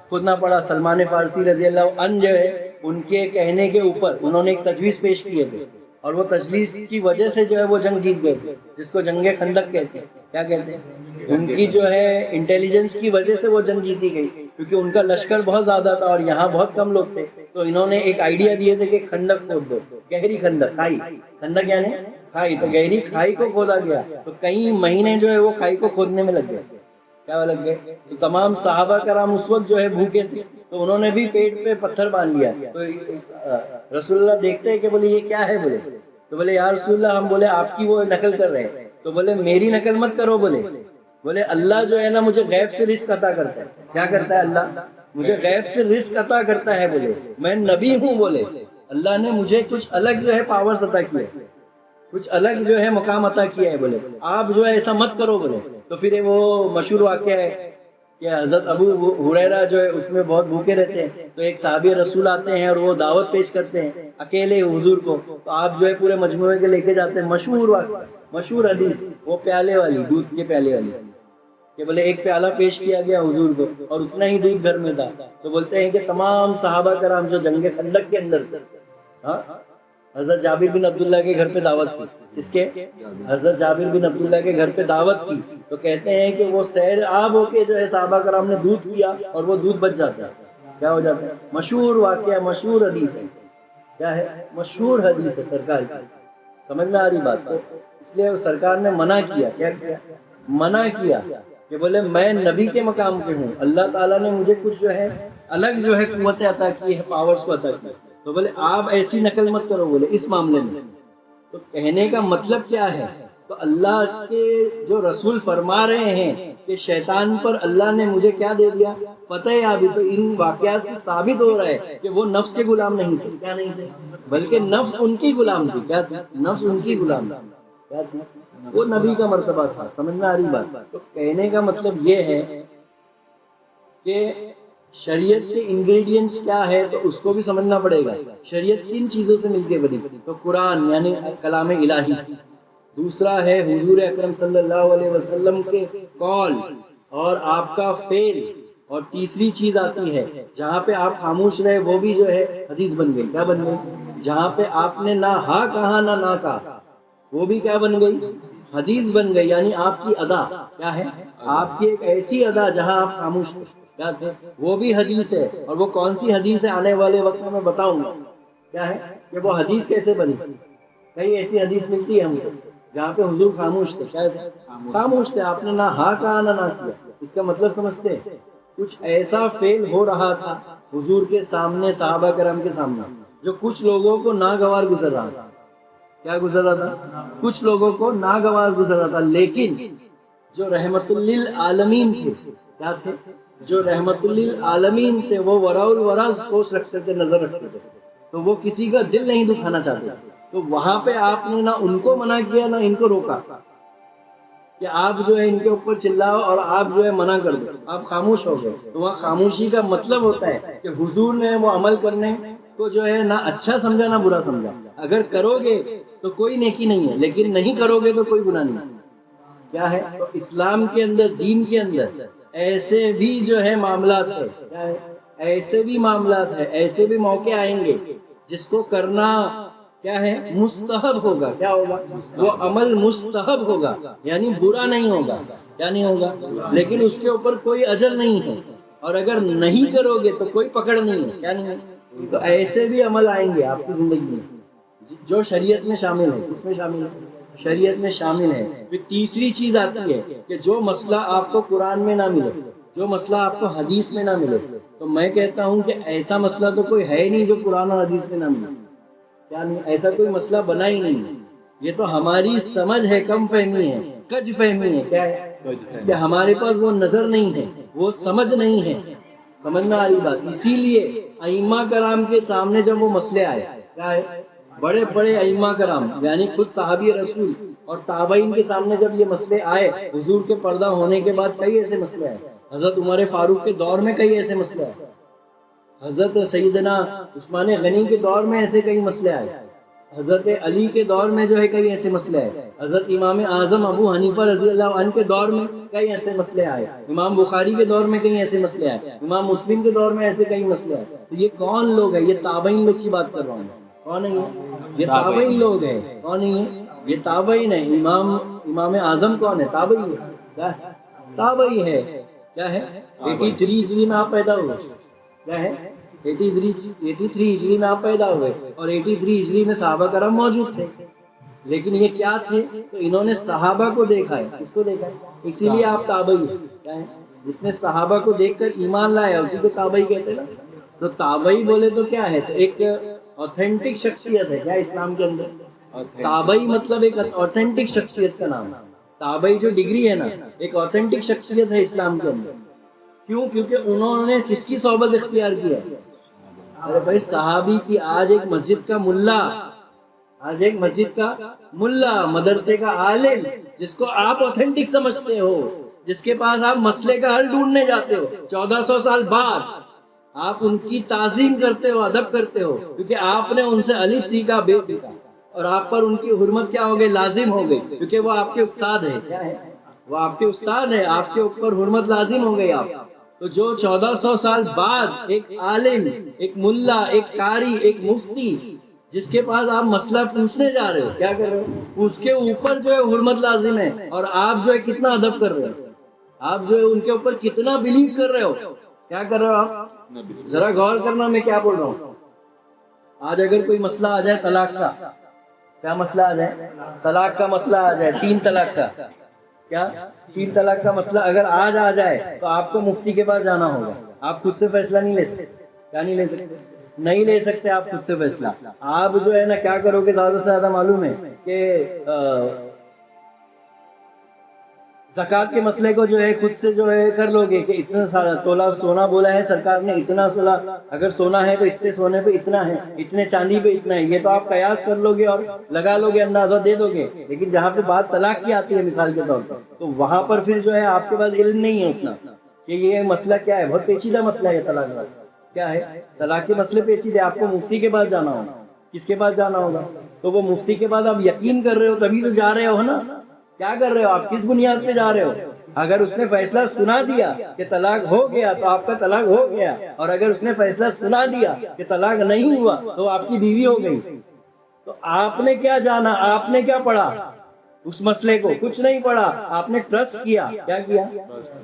کھودنا پڑا. سلمان فارسی رضی اللہ عنہ جو ہے ان کے کہنے کے اوپر انہوں نے ایک تجویز پیش کیے تھے، اور وہ تجویز کی وجہ سے جو ہے وہ جنگ جیت گئے تھے، جس کو جنگ خندق کہتے ہیں. کیا کہتے ہیں؟ ان کی جو ہے انٹیلیجنس کی وجہ سے وہ جنگ جیتی گئی، کیونکہ ان کا لشکر بہت زیادہ تھا اور یہاں بہت کم لوگ تھے. تو انہوں نے ایک آئیڈیا دیے تھے کہ خندق کھود دو، گہری خندق، کھائی. خندق یعنی کھائی. تو گہری کھائی کو کھودا گیا. تو کئی مہینے جو ہے وہ کھائی کو کھودنے میں لگ گئے. کیا لگ گئے؟ تو تمام صحابہ کرام اس وقت جو ہے بھوکے تھے، تو انہوں نے بھی پیٹ پہ پتھر باندھ لیا. تو رسول اللہ دیکھتے ہیں کہ بولے یہ کیا ہے؟ بولے تو بولے یا رسول اللہ ہم بولے آپ کی وہ نقل کر رہے ہیں. تو بولے میری نقل مت کرو. بولے اللہ جو ہے نا مجھے غیب سے رزق عطا کرتا ہے. کیا کرتا ہے؟ اللہ مجھے غیب سے رزق عطا کرتا ہے. بولے میں نبی ہوں. بولے اللہ نے مجھے کچھ الگ جو ہے پاورز عطا کیا ہے، کچھ الگ جو ہے مقام عطا کیا ہے. بولے آپ جو ہے ایسا مت کرو. بولے تو پھر وہ مشہور واقعہ ہے کہ حضرت ابو ہریرہ جو ہے اس میں بہت بھوکے رہتے ہیں. تو ایک صحابی رسول آتے ہیں اور وہ دعوت پیش کرتے ہیں اکیلے حضور کو. تو آپ جو ہے پورے مجموعے کے لے کے جاتے ہیں. مشہور واقعہ، مشہور حدیث، وہ پیالے والی، دودھ کے پیالے والی، کہ بولے ایک پیالہ پیش کیا گیا حضور کو اور اتنا ہی دودھ گھر میں تھا. تو بولتے ہیں کہ تمام صحابہ کرام جو جنگ خندق کے اندر تھے، ہاں حضرت جابر بن عبداللہ کے گھر پہ دعوت کی، اس کے حضرت جابر بن عبداللہ کے گھر پہ دعوت کی تو کہتے ہیں کہ وہ سیر آب ہو کے جو ہے صحابہ کرام نے دودھ پیا اور وہ دودھ بچ جاتا ہے، کیا ہو جاتا ہے؟ مشہور واقعہ، مشہور حدیث ہے، کیا ہے؟ مشہور حدیث ہے سرکار کی. سمجھ میں آ رہی بات؟ تو اس لیے سرکار نے منع کیا، کیا کیا؟ منع کیا کہ بولے میں نبی کے مقام پہ ہوں، اللہ تعالیٰ نے مجھے کچھ جو ہے الگ جو ہے قوتیں عطا کی ہے، پاورز کو عطا کی، تو بولے آپ ایسی نقل مت کرو بولے اس معاملے میں. تو کہنے کا مطلب کیا ہے؟ تو اللہ کے جو رسول فرما رہے ہیں کہ شیطان پر اللہ نے مجھے کیا دے دیا؟ فتح یابی. تو ان واقعات سے ثابت ہو رہا ہے کہ وہ نفس کے غلام نہیں تھے، کیا نہیں تھے؟ بلکہ نفس ان کی غلام تھی. کیا تھی؟ نفس ان کی غلام تھی. کیا تھی؟ وہ نبی کا مرتبہ تھا. سمجھ میں آ رہی بات؟ تو کہنے کا مطلب یہ ہے کہ شریعت کے انگریڈینٹس کیا ہے تو اس کو بھی سمجھنا پڑے گا. شریعت کن چیزوں سے مل کے بنی؟ تو قرآن یعنی کلام الہی، دوسرا ہے حضور اکرم صلی اللہ علیہ وسلم کے قول اور آپ کا فعل، اور تیسری چیز آتی ہے جہاں پہ آپ خاموش رہے وہ بھی جو ہے حدیث بن گئی. کیا بن گئی؟ جہاں پہ آپ نے نہ ہاں کہا نہ نہ کہا وہ بھی کیا بن گئی؟ حدیث بن گئی. یعنی آپ کی ادا کیا ہے؟ آپ کی ایک ایسی ادا جہاں آپ خاموش کیا تھے وہ بھی حدیث ہے. اور وہ کون سی حدیث ہے آنے والے وقت میں بتاؤں گا کیا ہے کہ وہ حدیث کیسے بنی. کئی ایسی حدیث ملتی ہے ہم کو جہاں پہ حضور خاموش تھے، شاید خاموش تھے، آپ نے نہ ہاں کہا نہ کیا. اس کا مطلب سمجھتے ہیں؟ کچھ ایسا فعل ہو رہا تھا حضور کے سامنے، صحابہ کرام کے سامنے، جو کچھ لوگوں کو ناگوار گزر رہا تھا. کیا گزر رہا تھا؟ کچھ لوگوں کو ناگوار گزر رہا تھا. لیکن جو رحمت للعالمین تھے، کیا تھے؟ جو رحمت للعالمین تھے وہ ورا الورا سوچ رکھتے تھے، نظر رکھتے تھے، تو وہ کسی کا دل نہیں دکھانا چاہتے. تو وہاں پہ آپ نے نہ ان کو منع کیا نہ ان کو روکا کہ آپ جو ہے ان کے اوپر چلاؤ اور آپ جو ہے منع کر دو، آپ خاموش ہو گئے. تو وہاں خاموشی کا مطلب ہوتا ہے کہ حضور نے وہ عمل کرنے کو جو ہے نہ اچھا سمجھا نہ برا سمجھا. اگر کرو گے تو کوئی نیکی نہیں ہے، لیکن نہیں کرو گے تو کوئی گناہ نہیں. کیا ہے؟ تو اسلام کے اندر، دین کے اندر ایسے بھی جو ہے معاملات ہے، کیا ہے؟ ایسے بھی معاملات ہے، ایسے بھی موقع آئیں گے جس کو کرنا کیا ہے؟ مستحب ہوگا. کیا ہوگا؟ وہ عمل مستحب ہوگا، یعنی برا نہیں ہوگا. کیا نہیں ہوگا؟ لیکن اس کے اوپر کوئی اجر نہیں ہے، اور اگر نہیں کرو گے تو کوئی پکڑ نہیں ہے. کیا نہیں ہے؟ تو ایسے بھی عمل آئیں گے آپ کی زندگی میں جو شریعت میں شامل ہے. کس میں شامل ہے؟ شریعت میں شامل ہے. پھر تیسری چیز آتی ہے کہ جو مسئلہ آپ کو قرآن میں نہ ملے، جو مسئلہ آپ کو حدیث میں نہ ملے، تو میں کہتا ہوں کہ ایسا مسئلہ تو کوئی ہے نہیں جو قرآن اور حدیث میں نہ ملے. کیا نہیں؟ ایسا کوئی مسئلہ بنا ہی نہیں. یہ تو ہماری سمجھ ہے، کم فہمی ہے، کج فہمی ہے. کیا ہے؟ کہ ہمارے پاس وہ نظر نہیں ہے، وہ سمجھ نہیں ہے. سمجھ میں آ رہی بات؟ اسی لیے ائمہ کرام کے سامنے جب وہ مسئلے آئے، کیا ہے؟ بڑے بڑے ائمہ کرام یعنی خود صحابی رسول اور تابعین کے سامنے جب یہ مسئلے آئے، حضور کے پردہ ہونے کے بعد کئی ایسے مسئلے آئے. حضرت عمر فاروق کے دور میں کئی ایسے مسئلے آئے، حضرت سیدنا عثمان غنی کے دور میں ایسے کئی مسئلے آئے، حضرت علی کے دور میں جو ہے کئی ایسے مسئلے آئے، حضرت امام اعظم ابو حنیفہ رضی اللہ عنہ کے دور میں کئی ایسے مسئلے آئے، امام بخاری کے دور میں کئی ایسے مسئلے آئے، امام مسلم کے دور میں ایسے کئی مسئلے آئے. تو یہ کون لوگ ہیں؟ یہ تابعین لوگ کی بات کر رہا ہوں. کون ہے یہ؟ تابعین لوگ ہیں. کون ہے یہ؟ تابعین ہے. امام اعظم کون ہے؟ تابعی ہے. کیا ہے؟ تابعی ہے. کیا ہے؟ 83 ہجری میں آپ پیدا ہوئے. کیا ہے؟ 83 ہجری میں آپ پیدا ہوئے اور 83 ہجری میں صحابہ کرام موجود تھے. لیکن یہ کیا تھے؟ تو انہوں نے صحابہ کو دیکھا ہے. کس کو دیکھا ہے؟ اسی لیے آپ تابعی ہیں. کیا ہے؟ جس نے صحابہ کو دیکھ کر ایمان لایا اسی کو تابعی کہتے ہیں. تو تابعی بولے تو کیا ہے؟ تو ایک اوتھینٹک شخصیت ہے. کیا اسلام کے اندر تابعی مطلب ایک اوتھینٹک شخصیت کا نام ہے. تابعی جو ڈگری ہے نا، ایک اوتھینٹک شخصیت ہے اسلام کے اندر. کیوں؟ کیونکہ انہوں نے کس کی صحبت اختیار کی ہے؟ ارے بھائی صحابی کی. آج ایک مسجد کا ملا، آج ایک مسجد کا ملا، مدرسے کا عالم جس کو آپ اوتھینٹک سمجھتے ہو، جس کے پاس آپ مسئلے کا حل ڈھونڈنے جاتے ہو 1400 سال بعد، آپ ان کی تعظیم کرتے ہو، ادب کرتے ہو، کیونکہ آپ نے ان سے الف سیکھا، بے سیکھا، اور آپ پر ان کی حرمت کیا ہو گئی؟ لازم ہو گئی، کیونکہ وہ آپ کے استاد ہے. کیا ہے؟ وہ آپ کے استاد ہے، آپ کے اوپر حرمت لازم ہو گئی. آپ تو جو 1400 سال بعد ایک عالم، ایک ملا، ایک قاری، ایک مفتی جس کے پاس آپ مسئلہ پوچھنے جا رہے ہو کیا کر رہے ہو، اس کے اوپر جو ہے حرمت لازم ہے، اور آپ جو ہے کتنا ادب کر رہے ہو، آپ جو ہے ان کے اوپر کتنا بلیو کر رہے ہو، کیا کر رہے ہو آپ، ذرا غور کرنا میں کیا بول رہا ہوں۔ آج اگر کوئی مسئلہ آ جائے طلاق کا، کیا مسئلہ آ جائے، طلاق کا مسئلہ آ جائے، 3 طلاق کا، کیا 3 طلاق کا مسئلہ اگر آج آ جائے تو آپ کو مفتی کے پاس جانا ہوگا، آپ خود سے فیصلہ نہیں لے سکتے، کیا نہیں لے سکتے، نہیں لے سکتے آپ خود سے فیصلہ۔ آپ جو ہے نا کیا کرو گے، زیادہ سے زیادہ معلوم ہے کہ زکوٰۃ کے مسئلے کو جو ہے خود سے جو ہے کر لو گے کہ اتنا سارا تولہ سونا بولا ہے سرکار نے، اتنا سونا، اگر سونا ہے تو اتنے سونے پہ اتنا ہے، اتنے چاندی پہ اتنا ہے، یہ تو آپ قیاس کر لو گے اور لگا لو گے، اندازہ دے دو گے۔ لیکن جہاں پہ بات طلاق کی آتی ہے مثال کے طور پر، تو وہاں پر پھر جو ہے آپ کے پاس علم نہیں ہے اتنا کہ یہ مسئلہ کیا ہے، بہت پیچیدہ مسئلہ ہے طلاق کا، کیا ہے طلاق کے مسئلے پیچیدے، آپ کو مفتی کے پاس جانا ہوگا، کس کے پاس جانا ہوگا، تو وہ مفتی کے پاس آپ یقین کر رہے ہو تبھی تو جا رہے ہو نا، کیا کر رہے ہو آپ، کس بنیاد پہ جا رہے ہو؟ اگر اس نے فیصلہ سنا دیا کہ طلاق ہو گیا تو آپ کا طلاق ہو گیا، اور اگر اس نے فیصلہ سنا دیا کہ طلاق نہیں ہوا تو آپ کی بیوی ہو گئی۔ تو آپ نے کیا جانا، آپ نے کیا پڑھا اس مسئلے کو، کچھ نہیں پڑھا، آپ نے ٹرسٹ کیا، کیا کیا،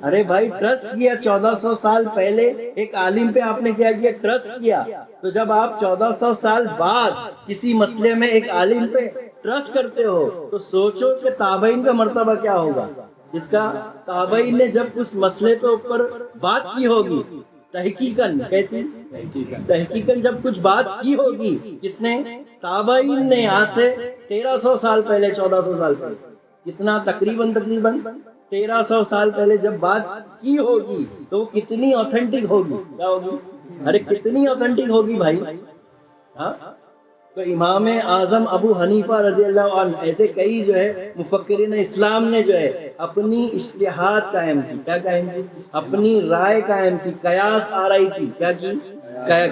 ارے بھائی ٹرسٹ کیا، 1400 سال پہلے ایک عالم پہ آپ نے کیا کیا، ٹرسٹ کیا۔ تو جب آپ 1400 سال بعد کسی مسئلے میں ایک عالم پہ ٹرسٹ کرتے ہو تو سوچو کہ تابعین کا مرتبہ کیا ہوگا، جس کا تابعین نے جب اس مسئلے پہ اوپر بات کی ہوگی تحقیقاً، کیسی تحقیقاً جب کچھ بات کی ہوگی، کس نے، تابعین نے، آج سے 1300 سال پہلے، 1400 سال پہلے، کتنا تقریباً 1300 سال پہلے جب بات کی ہوگی تو وہ کتنی اوتھینٹک ہوگی، کیا ہوگی، ارے کتنی اوتھینٹک ہوگی بھائی، ہاں۔ تو امام اعظم ابو حنیفہ رضی اللہ عنہ، ایسے کئی جو ہے مفکرین اسلام نے جو ہے اپنی اجتہاد قائم کی، کیا قائم کی، اپنی رائے قائم کی، قیاس آرائی کی، کیا کی،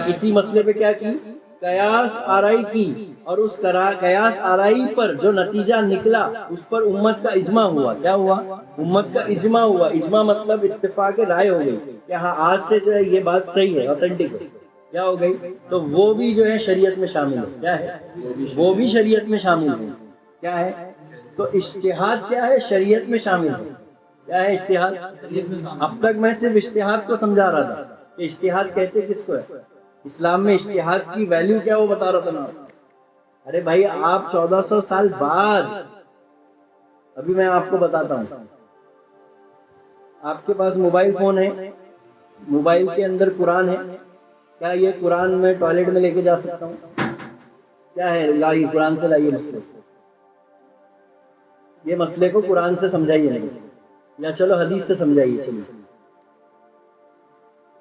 کسی مسئلے پہ کیا کی، قیاس آرائی کی، اور اس قیاس آرائی پر جو نتیجہ نکلا اس پر امت کا اجماع ہوا، کیا ہوا، امت کا اجماع ہوا، اجماع مطلب اتفاق رائے ہو گئی کہ ہاں آج سے جو ہے یہ بات صحیح ہے، اوتھینٹک ہے، کیا ہو گئی، تو وہ بھی جو ہے شریعت میں شامل ہے، کیا ہے، وہ بھی شریعت میں شامل ہے، کیا ہے، تو اجتہاد کیا ہے، شریعت میں شامل ہے، کیا ہے اجتہاد۔ اب تک میں صرف اجتہاد کو سمجھا رہا تھا کہ اجتہاد کہتے کس کو ہے، اسلام میں اجتہاد کی ویلیو کیا وہ بتا رہا تھا نا۔ ارے بھائی آپ 1400 سال بعد، ابھی میں آپ کو بتاتا ہوں، آپ کے پاس موبائل فون ہے، موبائل کے اندر قرآن ہے، کیا یہ قرآن میں ٹوائلٹ میں لے کے جا سکتا ہوں، کیا ہے، لائیے قرآن سے لائیے مسئلے، یہ مسئلے کو قرآن سے سمجھائیے نہیں، یا چلو حدیث سے سمجھائیے، چلیے،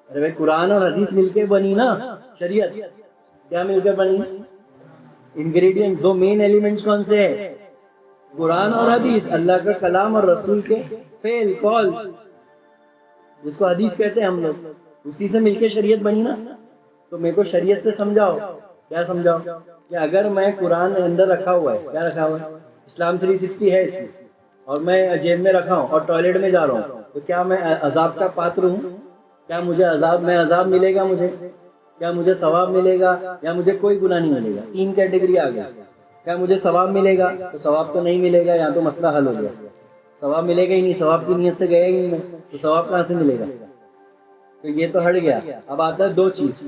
ارے بھائی قرآن اور حدیث مل کے بنی نا شریعت، کیا مل کے بنی، انگریڈینٹ، دو مین ایلیمنٹس کون سے ہیں، قرآن اور حدیث، اللہ کا کلام اور رسول کے فعل، قول، جس کو حدیث کہتے ہیں ہم لوگ، اسی سے مل کے شریعت بنی نا۔ تو میرے کو شریعت سے سمجھاؤ، کیا سمجھاؤ، کہ اگر میں قرآن اندر رکھا ہوا ہے، کیا رکھا ہوا ہے، اسلام 360 ہے اس میں، اور میں جیب میں رکھا ہوں اور ٹوائلٹ میں جا رہا ہوں، تو کیا میں عذاب کا پاتر ہوں، کیا مجھے عذاب ملے گا، مجھے کیا مجھے ثواب ملے گا، یا مجھے کوئی گناہ نہیں ملے گا، 3 کیٹیگری آ گیا، کیا مجھے ثواب ملے گا، تو ثواب تو نہیں ملے گا، یا تو مسئلہ حل ہو گیا، ثواب ملے گا ہی نہیں، ثواب کی نیت سے گیا ہی نہیں میں، تو ثواب کہاں سے ملے گا، تو یہ تو ہٹ گیا۔ اب آتا ہے 2 چیز،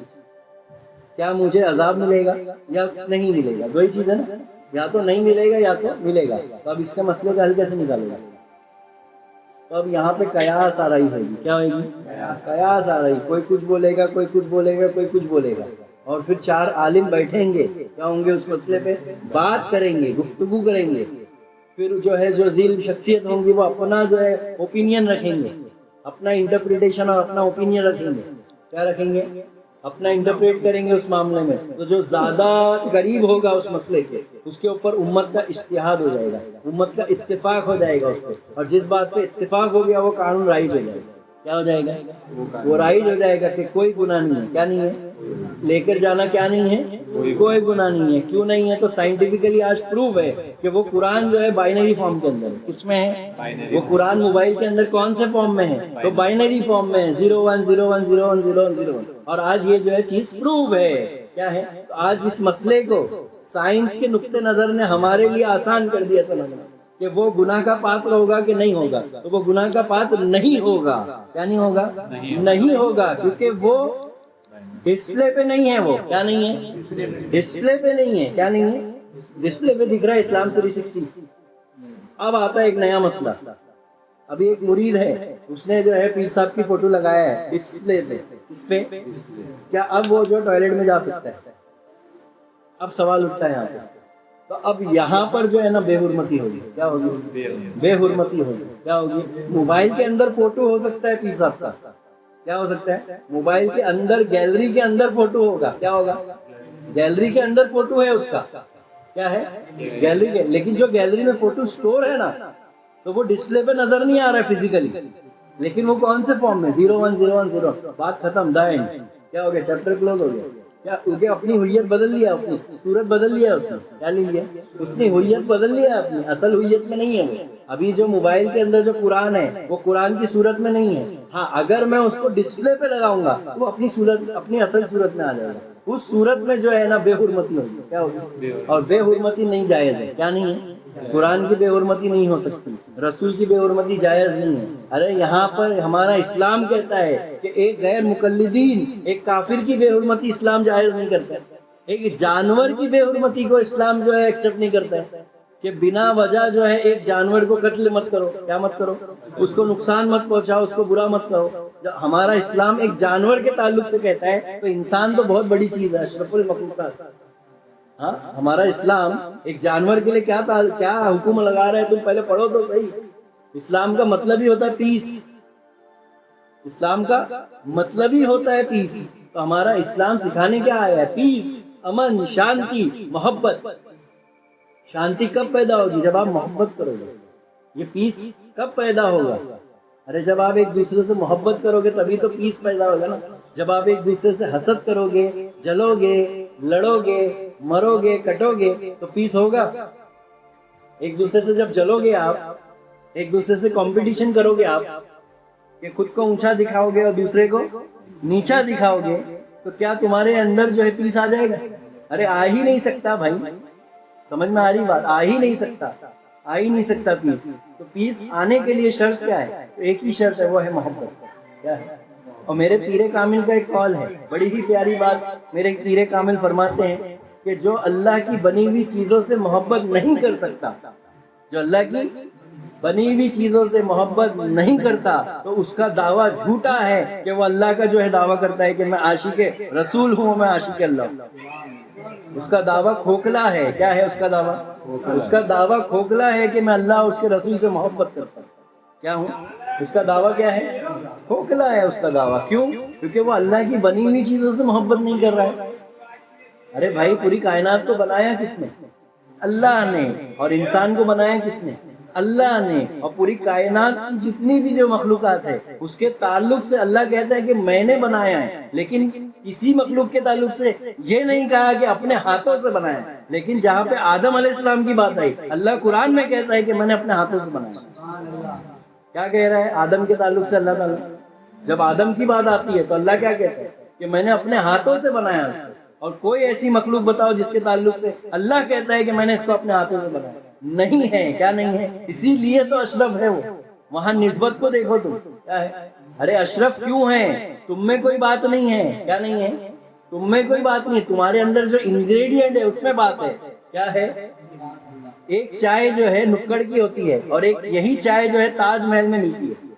کیا مجھے عذاب ملے گا یا نہیں ملے گا، 2 ہی چیز ہے نا، یا تو نہیں ملے گا یا تو ملے گا، تو اب اس کے مسئلے کا حل کیسے نکالے گا، تو اب یہاں پہ قیاس آ رہی ہوگی، کیا ہوئے گی، قیاس آ رہی، کوئی کچھ بولے گا، کوئی کچھ بولے گا، کوئی کچھ بولے گا، اور پھر 4 عالم بیٹھیں گے، کیا ہوں گے، اس مسئلے پہ بات کریں گے، گفتگو کریں گے، پھر جو ہے جو ذیل شخصیت ہوں گی وہ اپنا جو ہے اوپینین رکھیں گے، اپنا انٹرپریٹیشن اور اپنا اوپینین رکھیں گے، کیا رکھیں گے، اپنا انٹرپریٹ کریں گے اس معاملے میں، تو جو زیادہ قریب ہوگا اس مسئلے کے، اس کے اوپر امت کا اجتہاد ہو جائے گا، امت کا اتفاق ہو جائے گا اس پہ، اور جس بات پہ اتفاق ہو گیا وہ قانون رائج ہو جائے گا، کیا ہو جائے گا، وہ رائج ہو جائے گا کہ کوئی گناہ نہیں ہے، کیا نہیں ہے، لے کر جانا کیا نہیں ہے، کوئی گناہ نہیں ہے، کیوں نہیں ہے، تو سائنٹیفکلی آج پروف ہے کہ وہ قرآن جو ہے بائنری فارم کے اندر ہے، کس میں ہے، وہ قرآن موبائل کے اندر کون سے فارم میں ہے، تو بائنری فارم میں ہے، 0 1 0 1 0 1 0 1 0 1، اور آج یہ جو ہے چیز پروف ہے کیا ہے؟ تو آج اس مسئلے کو سائنس کے نقطۂ نظر نے ہمارے لیے آسان کر دیا سمجھنا کہ وہ گناہ کا پاتر ہوگا کہ نہیں ہوگا. تو وہ گناہ کا پاتر نہیں ہوگا. کیا نہیں ہوگا؟ نہیں ہوگا، کیونکہ وہ ڈسپلے پہ نہیں ہے. وہ کیا نہیں ہے؟ ڈسپلے پہ نہیں ہے. کیا نہیں ہے؟ ڈسپلے پہ دکھ رہا ہے اسلام 360. اب آتا ہے ایک نیا مسئلہ. ابھی ایک مرید ہے، اس نے جو ہے پیر صاحب کی فوٹو لگایا ہے ڈسپلے پہ. اس پہ کیا اب وہ جو ٹوائلٹ میں جا سکتا ہے؟ اب سوال اٹھتا ہے یہاں پہ. تو اب یہاں پر جو ہے نا بے حرمتی ہوگی. کیا ہوگی؟ بے حرمتی ہوگی. کیا ہوگی؟ موبائل کے اندر فوٹو ہو سکتا ہے پیر صاحب کا. کیا ہو سکتا ہے؟ موبائل کے اندر گیلری کے اندر فوٹو ہوگا. کیا ہوگا؟ گیلری کے اندر فوٹو ہے اس کا. کیا ہے؟ گیلری کے. لیکن جو گیلری میں فوٹو سٹور ہے نا، تو وہ ڈسپلے پہ نظر نہیں آ رہا ہے فزیکلی، لیکن وہ کون سے فارم میں؟ 010101. بات ختم. دا اینڈ. کیا ہو گیا؟ چیپٹر کلوز ہو گیا. کیا کیونکہ اپنی ہوئیت بدل لیا، اپنی صورت بدل لیا اس نے. کیا لے لیا؟ اس نے ہوئیت بدل لیا اپنی. اصل ہوئیت میں نہیں ہے وہ. ابھی جو موبائل کے اندر جو قرآن ہے وہ قرآن کی صورت میں نہیں ہے. ہاں، اگر میں اس کو ڈسپلے پہ لگاؤں گا تو وہ اپنی صورت، اپنی اصل صورت میں آ جائے گا. اس صورت میں جو ہے نا بے حرمتی ہوگی. کیا ہوگی؟ اور بے حرمتی نہیں جائز ہے. کیا نہیں ہے؟ قرآن کی بے حرمتی نہیں ہو سکتی، رسول کی بے حرمتی جائز نہیں ہے. ارے یہاں پر ہمارا اسلام کہتا ہے کہ ایک غیر مقلدین، ایک کافر کی بے حرمتی اسلام جائز نہیں کرتا. ایک جانور کی بے حرمتی کو اسلام جو ہے ایکسپٹ نہیں کرتا ہے کہ بنا وجہ جو ہے ایک جانور کو قتل مت کرو. کیا مت کرو؟ اس کو نقصان مت پہنچاؤ، اس کو برا مت کرو. ہمارا اسلام ایک جانور کے تعلق سے کہتا ہے تو انسان تو بہت بڑی چیز ہے، اشرف المخلوقات. ہاں، ہمارا اسلام ایک جانور کے لیے کیا حکم لگا رہا ہے؟ تم پہلے پڑھو تو صحیح. اسلام کا مطلب ہی ہوتا ہے پیس. اسلام کا مطلب ہی ہوتا ہے پیس. تو ہمارا اسلام سکھانے کیا آیا ہے؟ پیس، امن، شانتی، محبت. شانتی کب پیدا ہوگی؟ جب آپ محبت کرو گے. یہ پیس کب پیدا ہوگا؟ ارے جب آپ ایک دوسرے سے محبت کرو گے تبھی تو پیس پیدا ہوگا نا. جب آپ ایک دوسرے سے حسد کرو گے، جلو گے، لڑو گے، مرو گے، کٹو گے، تو پیس ہوگا؟ ایک دوسرے سے جب جلو گے، آپ ایک دوسرے سے کمپٹیشن کرو گے، آپ کہ خود کو اونچا دکھاؤ گے اور دوسرے کو نیچا دکھاؤ گے، تو کیا تمہارے اندر جو ہے پیس آ جائے گا؟ ارے آ ہی نہیں سکتا بھائی. سمجھ میں آ رہی بات؟ آ ہی نہیں سکتا، آ ہی نہیں سکتا پیس. تو پیس آنے کے لیے شرط کیا ہے؟ تو ایک ہی شرط ہے، وہ ہے محبت. کیا ہے؟ اور میرے پیر کامل کا ایک قول ہے، بڑی ہی پیاری بات. میرے پیر کامل فرماتے ہیں کہ جو اللہ کی بنی ہوئی چیزوں سے محبت نہیں کر سکتا، جو اللہ کی بنی ہوئی چیزوں سے محبت نہیں کرتا، تو اس کا دعویٰ جھوٹا ہے کہ وہ اللہ کا جو ہے دعویٰ کرتا ہے کہ میں عاشق رسول ہوں، میں عاشق اللہ ہوں. اس کا دعویٰ کھوکھلا ہے. کیا ہے اس کا دعویٰ؟ اس کا دعویٰ کھوکھلا ہے کہ میں اللہ اور اس کے رسول سے محبت کرتا ہوں. کیا ہوں؟ اس کا دعویٰ کیا ہے؟ کھوکھلا ہے اس کا دعویٰ. کیوں؟ کیونکہ وہ اللہ کی بنی ہوئی چیزوں سے محبت نہیں کر رہا ہے. ارے بھائی، پوری کائنات کو بنایا کس نے؟ اللہ نے. اور انسان کو بنایا کس نے؟ اللہ نے. اور پوری کائنات کی جتنی بھی جو مخلوقات ہے اس کے تعلق سے اللہ کہتا ہے کہ میں نے بنایا ہے. لیکن کسی مخلوق کے تعلق سے یہ نہیں کہا کہ اپنے ہاتھوں سے بنایا. لیکن جہاں پہ آدم علیہ السلام کی بات آئی، اللہ قرآن میں کہتا ہے کہ میں نے اپنے ہاتھوں سے بنایا. کیا کہہ رہا ہے آدم کے تعلق سے اللہ تعالیٰ؟ جب آدم کی بات آتی ہے تو اللہ کیا کہتا ہے کہ میں نے اپنے ہاتھوں سے بنایا. اور کوئی ایسی مخلوق بتاؤ جس کے تعلق سے اللہ کہتا ہے کہ میں نے اس کو اپنے ہاتھوں سے بنایا؟ نہیں ہے. کیا نہیں ہے؟ اسی لیے تو اشرف ہے وہ. وہاں نسبت کو دیکھو تم. کیا ہے؟ ارے اشرف کیوں ہے؟ تم میں کوئی بات نہیں ہے. کیا نہیں ہے؟ تم میں کوئی بات نہیں ہے. تمہارے اندر جو انگریڈینٹ ہے اس میں بات ہے. کیا ہے؟ ایک چائے جو ہے نکڑ کی ہوتی ہے اور ایک یہی چائے جو ہے تاج محل میں ملتی ہے.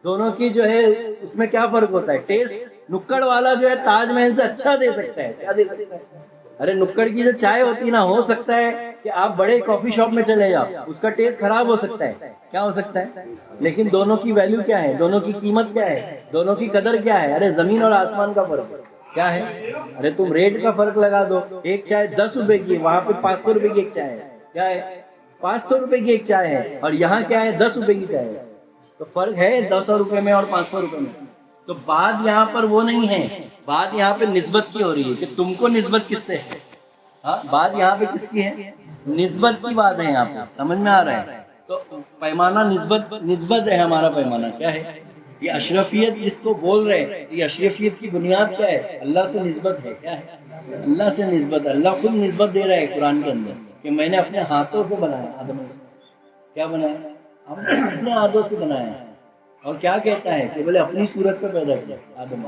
دونوں کی جو ہے اس میں کیا فرق ہوتا ہے؟ ٹیسٹ. نکڑ والا جو ہے تاج محل سے اچھا دے سکتا ہے. کیا دے سکتا ہے؟ ارے نکڑ کی جو چائے ہوتی ہے نا، ہو سکتا ہے کہ آپ بڑے کافی شاپ میں چلے جاؤ، اس کا ٹیسٹ خراب ہو سکتا ہے. کیا ہو سکتا ہے؟ لیکن دونوں کی ویلیو کیا ہے؟ دونوں کی قیمت کیا ہے؟ دونوں کی قدر کیا ہے؟ ارے زمین اور آسمان کا فرق کیا ہے؟ ارے تم ریٹ کا فرق لگا دو. ایک چائے 10 روپے کی، وہاں پہ 500 روپے کی ایک چائے ہے. کیا ہے؟ 500 روپے کی ایک چائے ہے. اور یہاں کیا ہے؟ 10 روپے کی چائے ہے. تو فرق ہے 200 روپے میں اور 500 روپے میں. تو بات یہاں پر وہ نہیں ہے، بات یہاں پہ نسبت کی ہو رہی ہے کہ تم کو نسبت کس سے ہے. ہاں، بات یہاں پہ کس کی ہے؟ نسبت کی بات ہے یہاں پہ. سمجھ میں آ رہا ہے؟ تو پیمانہ نسبت ہے ہمارا پیمانہ. کیا ہے؟ یہ اشرفیت جس کو بول رہے ہیں، یہ اشرفیت کی بنیاد کیا ہے؟ اللہ سے نسبت ہے. کیا ہے؟ اللہ سے نسبت. اللہ خود نسبت دے رہا ہے قرآن کے اندر کہ میں نے اپنے ہاتھوں سے بنایا آدم سے. کیا بنایا؟ ہم نے اپنے ہاتھوں سے بنایا. اور کیا کہتا ہے کہ بولے اپنی صورت پہ پیدا کیا آدم.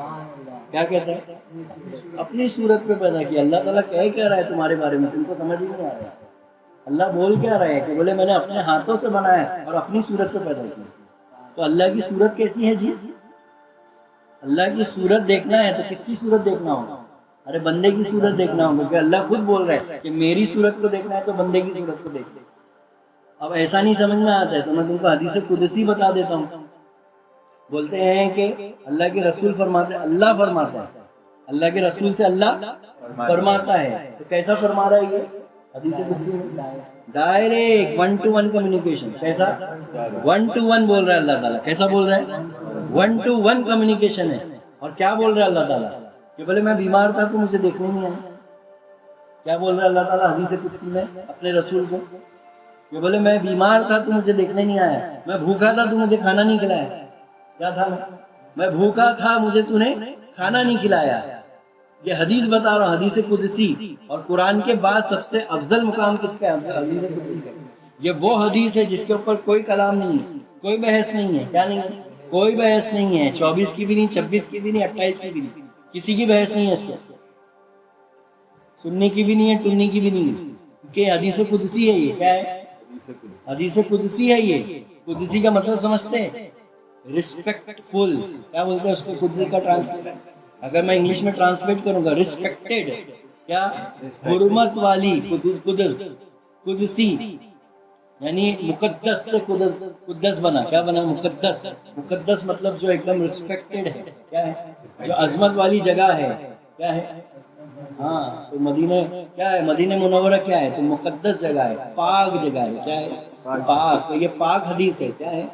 کیا کہتا ہے؟ اپنی صورت پہ پیدا کیا. اللہ تعالیٰ کہہ رہا ہے تمہارے بارے میں، تم کو سمجھ ہی نہیں آ رہا. اللہ بول کیا رہا ہے کہ بولے میں نے اپنے ہاتھوں سے بنایا اور اپنی صورت پہ پیدا کیا. تو اللہ کی صورت کیسی ہے جی؟ اللہ کی صورت دیکھنا ہے تو کس کی صورت دیکھنا ہوگا؟ ارے بندے کی صورت دیکھنا ہوگا، کہ اللہ خود بول رہا ہے کہ میری صورت کو دیکھنا ہے تو بندے کی صورت کو دیکھنا ہے. اب ایسا نہیں سمجھ میں آتا ہے تو میں تم کو حدیث قدسی بتا دیتا ہوں. بولتے ہیں کہ اللہ کے رسول فرماتے ہیں، اللہ فرماتا ہے، اللہ کے رسول سے اللہ فرماتا ہے. تو کیسا فرما رہا ہے یہ حدیث قدسی میں؟ Direct 1 to 1 communication. کیسا 1 to 1 بول رہا ہے اللہ تعالیٰ. کیسا بول رہا ہے؟ 1 to 1 کمیونیکیشن ہے. اور کیا بول رہا ہے اللہ تعالیٰ کہ بولے میں بیمار تھا تو مجھے دیکھنے نہیں آیا. کیا بول رہا ہے اللہ تعالیٰ حدیث قدسی میں اپنے رسول کو کہ بولے میں بیمار تھا تو مجھے دیکھنے نہیں آیا، میں بھوکا تھا تو مجھے کھانا نہیں کھلایا. کیا تھا؟ میں بھوکا تھا مجھے تو نے کھانا نہیں کھلایا. یہ حدیث بتا رہا ہوں، حدیث قدسی. اور قرآن کے بعد سب سے افضل مقام کس کا ہے؟ حدیث قدسی کا. یہ وہ حدیث ہے جس کے اوپر کوئی کلام نہیں ہے، کوئی بحث نہیں ہے. کیا نہیں ہے؟ کوئی بحث نہیں ہے. 24 کی بھی نہیں، 26 کی بھی نہیں، 28 کی بھی نہیں. کسی کی بحث نہیں ہے اس کے. سننے کی بھی نہیں ہے، ٹننے کی بھی نہیں ہے، کہ حدیث قدسی ہے. یہ کیا ہے؟ حدیث قدسی ہے. یہ قدسی کا مطلب سمجھتے ہیں؟ ریسپیکٹ فل. کیا بولتے ہیں اس کو قدسی کا ٹرانسلیٹ؟ اگر میں انگلش میں ٹرانسلیٹ کروں گا ریسپیکٹڈ، کیا؟ حرمت والی. قدسی یعنی مقدس سے قدس بنا. کیا بنا؟ مقدس. مقدس مطلب جو ایک دم ریسپیکٹڈ ہے. کیا ہے؟ جو عظمت والی جگہ ہے. کیا ہے؟ ہاں تو مدینہ کیا ہے؟ مدینہ منورہ کیا ہے؟ تو مقدس جگہ ہے، پاک جگہ ہے. کیا ہے؟ پاک. تو یہ پاک حدیث ہے. کیا ہے؟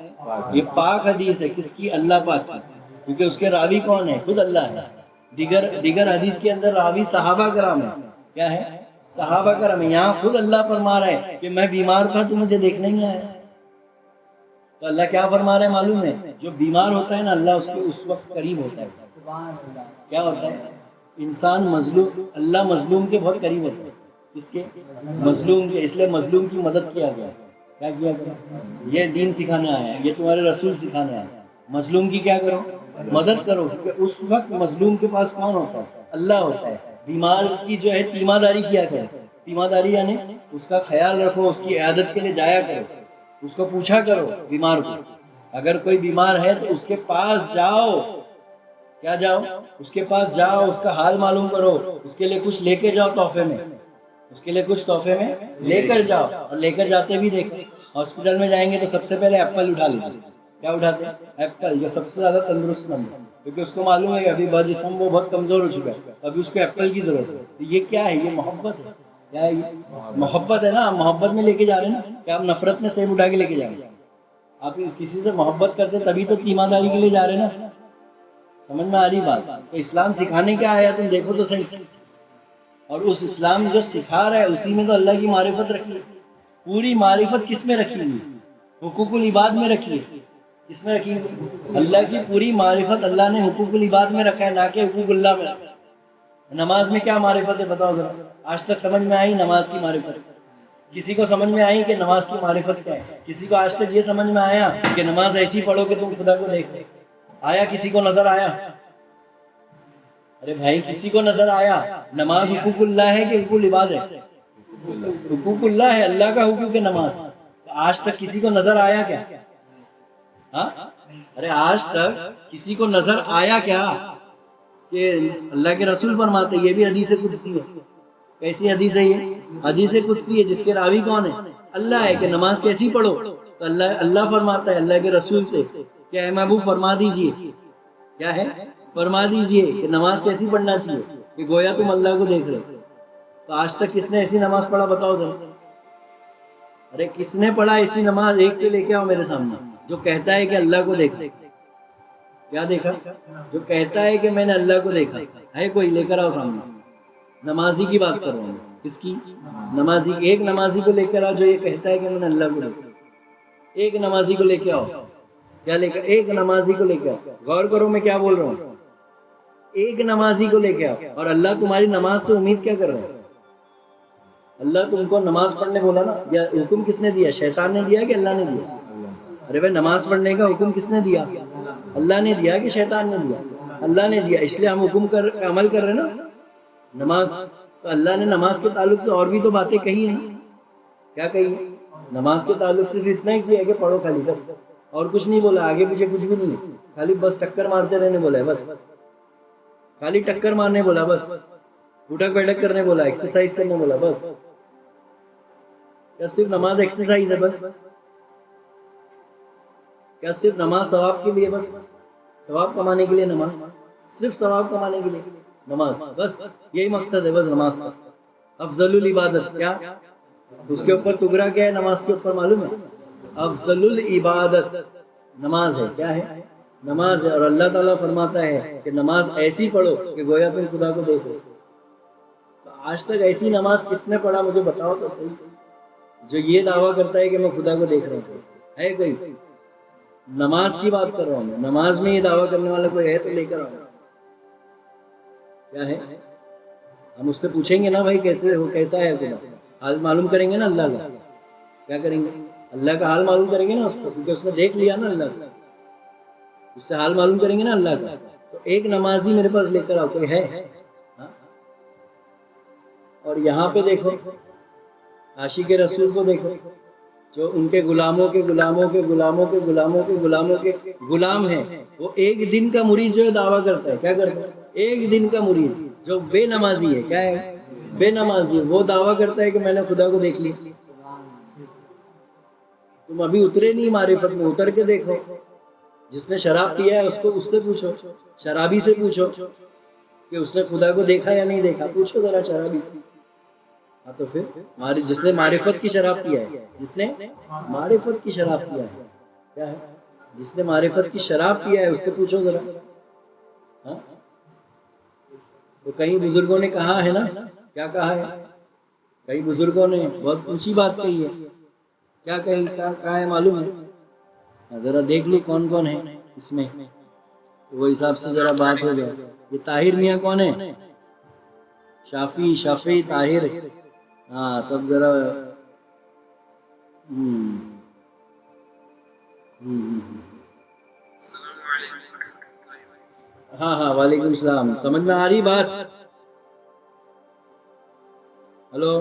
یہ پاک حدیث ہے. کس کی؟ اللہ پاک کی. کیونکہ اس کے راوی کون ہے؟ خود اللہ ہے. دیگر حدیث کے اندر راوی صحابہ کرام ہے. کیا ہے؟ صحابہ کرام. یہاں خود اللہ فرما رہا ہے کہ میں بیمار تھا تو مجھے دیکھنے نہیں آیا. تو اللہ کیا فرما رہا ہے معلوم ہے؟ جو بیمار ہوتا ہے نا، اللہ اس کے اس وقت قریب ہوتا ہے. کیا ہوتا ہے؟ انسان مظلوم، اللہ مظلوم کے بہت قریب ہوتا ہے. اس کے مظلوم کے. اس لیے مظلوم کی مدد کیا گیا. کیا کیا گیا؟ یہ دین سکھانے آیا ہے، یہ تمہارے رسول سکھانے آیا ہے. مظلوم کی کیا کرو؟ مدد کرو. کیونکہ اس وقت مظلوم کے پاس کون ہوتا ہے؟ اللہ ہوتا ہے. بیمار کی جو ہے تیمارداری کیا کرے. تیمارداری یعنی اس کا خیال رکھو، اس کی عیادت کے لیے جایا کرو، اس کو پوچھا کرو بیمار کو. اگر کوئی بیمار ہے تو اس کے پاس جاؤ. کیا جاؤ؟ اس کے پاس جاؤ، اس کا حال معلوم کرو، اس کے لیے کچھ لے کے جاؤ تحفے میں. اس کے لیے کچھ تحفے میں لے کر جاؤ. اور لے کر جاتے بھی دیکھو. ہاسپٹل میں جائیں گے تو سب سے پہلے ایپل اٹھا لیتے. کیا اٹھاتے ہیں؟ ایپل. جو سب سے زیادہ تندرست بن ہے، کیونکہ اس کو معلوم ہے کہ ابھی بجسم وہ بہت کمزور ہو چکا ہے، ابھی اس کو ایپل کی ضرورت ہے. تو یہ کیا ہے؟ یہ محبت ہے. کیا ہے یہ؟ محبت ہے نا. محبت میں لے کے جا رہے ہیں نا. کیا آپ نفرت میں سیب اٹھا کے لے کے جا رہے ہیں؟ آپ کسی سے محبت کرتے تبھی تو تیمارداری کے لیے جا رہے ہیں نا. سمجھ میں آ رہی بات؟ تو اسلام سکھانے کیا آیا تم دیکھو تو صحیح. اور اس اسلام جو سکھا رہا ہے اسی میں تو اللہ کی معرفت رکھی ہے. پوری معرفت کس میں رکھی ہوئی؟ حقوق العباد میں رکھی ہے. کس میں رکھی ہے؟ اللہ کی پوری معرفت اللہ نے حقوق العباد میں رکھا ہے، نہ کہ حقوق اللہ میں. نماز میں کیا معرفت ہے بتاؤ ذرا. آج تک سمجھ میں آئی نماز کی معرفت؟ کسی کو سمجھ میں آئی کہ نماز کی معرفت کیا ہے؟ کسی کو آج تک یہ سمجھ میں آیا کہ نماز ایسی پڑھو کہ تم خدا کو دیکھو؟ آیا؟ کسی کو نظر آیا؟ ارے بھائی کسی کو نظر آیا؟ نماز حقوق اللہ ہے کہ حقوق العباد ہے؟ حقوق اللہ ہے. اللہ کا حقوق ہے نماز. آج تک کسی کو نظر آیا کیا؟ ہاں ارے آج تک کسی کو نظر آیا کیا کہ اللہ کے رسول فرماتے؟ یہ بھی حدیث قدسی ہے. کیسی حدیث ہے یہ؟ حدیث قدسی ہے جس کے راوی کون ہے؟ اللہ ہے. کہ نماز کیسی پڑھو؟ تو اللہ فرماتا ہے اللہ کے رسول سے کہ اے محبوب فرما دیجئے. کیا ہے؟ فرما دیجئے کہ نماز کیسی پڑھنا چاہیے کہ گویا تم اللہ کو دیکھ رہے. تو آج تک کس نے ایسی نماز پڑھا بتاؤ ذرا. ارے کس نے پڑھا ایسی نماز؟ ایک کے لے کے آؤ میرے سامنے جو کہتا ہے کہ اللہ کو دیکھا. کیا دیکھا؟ جو کہتا ہے کہ میں نے اللہ کو دیکھا ہے. کوئی لے کر آؤ سامنے. نمازی کی بات کر رہا ہوں. کس کی؟ نمازی. ایک نمازی کو لے کر آؤ جو یہ کہتا ہے کہ میں نے اللہ کو دیکھا. ایک نمازی کو لے کے آؤ. کیا لے کر؟ ایک نمازی کو لے کے آؤ. غور کرو میں کیا بول رہا ہوں. ایک نمازی کو لے کے آؤ. اور اللہ تمہاری نماز سے امید کیا کر رہا ہے؟ اللہ تم کو نماز پڑھنے بولا نا، یا حکم کس نے دیا؟ شیطان نے دیا کہ اللہ نے دیا؟ ارے بھائی نماز پڑھنے کا حکم کس نے دیا؟ اللہ نے دیا کہ شیطان نے دیا؟ اللہ نے دیا. اس لیے ہم حکم کر عمل کر رہے ہیں نا. نماز تو اللہ نے نماز کے تعلق سے اور بھی تو باتیں کہی ہیں. کیا کہی؟ نماز کے تعلق سے اتنا ہی کیا ہے کہ پڑھو خالی، بس. اور کچھ نہیں بولا، آگے پیچھے کچھ بھی نہیں. خالی بس ٹکر مارتے رہنے بولا ہے، بس. خالی ٹکر مارنے بولا، بس. اٹھک بیٹھک کرنے بولا، ایکسرسائز کرنے بولا، بس. کیا صرف نماز ایکسرسائز ہے بس؟ کیا صرف نماز ثواب کے لیے بس؟ ثواب کمانے کے لیے نماز؟ صرف ثواب کمانے کے لیے نماز بس؟ یہی مقصد ہے بس نماز کا. افضل العبادت کیا؟ اس کے اوپر تگرا کیا ہے نماز کے اوپر معلوم ہے؟ افضل العبادت نماز ہے. کیا ہے؟ نماز ہے. اور اللہ تعالیٰ فرماتا ہے کہ نماز ایسی پڑھو کہ گویا تم خدا کو دیکھو. تو آج تک ایسی نماز کس نے پڑھا مجھے بتاؤ تو صحیح، جو یہ دعویٰ کرتا ہے کہ میں خدا کو دیکھ رہا ہوں. ہے کوئی؟ نماز کی بات کر رہا ہوں میں. نماز میں یہ دعویٰ کرنے والا کوئی ہے تو لے کر آؤ. کیا ہے؟ ہم اس سے پوچھیں گے نا بھائی کیسے ہو، کیسا ہے خدا؟ حال معلوم کریں گے نا اللہ کا. کیا کریں گے؟ اللہ کا حال معلوم کریں گے نا اس کو، کیونکہ اس نے دیکھ لیا نا اللہ کا. اس سے حال معلوم کریں گے نا اللہ کا. تو ایک نمازی میرے پاس لے کر آؤ، کوئی ہے؟ ہاں؟ اور یہاں پہ دیکھو عاشق رسول کو دیکھو، جو ان کے غلاموں کے غلاموں کے غلاموں کے غلاموں کے غلاموں کے غلام ہیں. وہ ایک دن کا مرید جو ہے دعویٰ کرتا ہے. کیا کرتا ہے؟ ایک دن کا مرید جو بے نمازی ہے. کیا ہے؟ بے نمازی. وہ دعویٰ کرتا ہے کہ میں نے خدا کو دیکھ لی. تم ابھی اترے نہیں معرفت میں، اتر کے دیکھو. جس نے شراب پیا ہے اس سے پوچھو، شرابی سے پوچھو کہ اس نے خدا کو دیکھا یا نہیں دیکھا. پوچھو ذرا شرابی سے. ہاں تو پھر جس نے معرفت کی شراب پیا ہے، جس نے معرفت کی شراب پیا ہے. کیا ہے؟ جس نے معرفت کی شراب پیا ہے اس سے پوچھو ذرا. ہاں تو کئی بزرگوں نے کہا ہے نا، کیا کہا ہے؟ کئی بزرگوں نے بہت اونچی بات کہی ہے. کیا کہا ہے معلوم ہے؟ ذرا دیکھ لو کون کون ہے اس میں، وہ حساب سے ذرا بات ہو جائے. یہ طاہر میاں کون ہے؟ شافعی طاہر. ہاں سب ذرا ہاں وعلیکم السلام. سمجھ میں آ رہی بات؟ ہلو.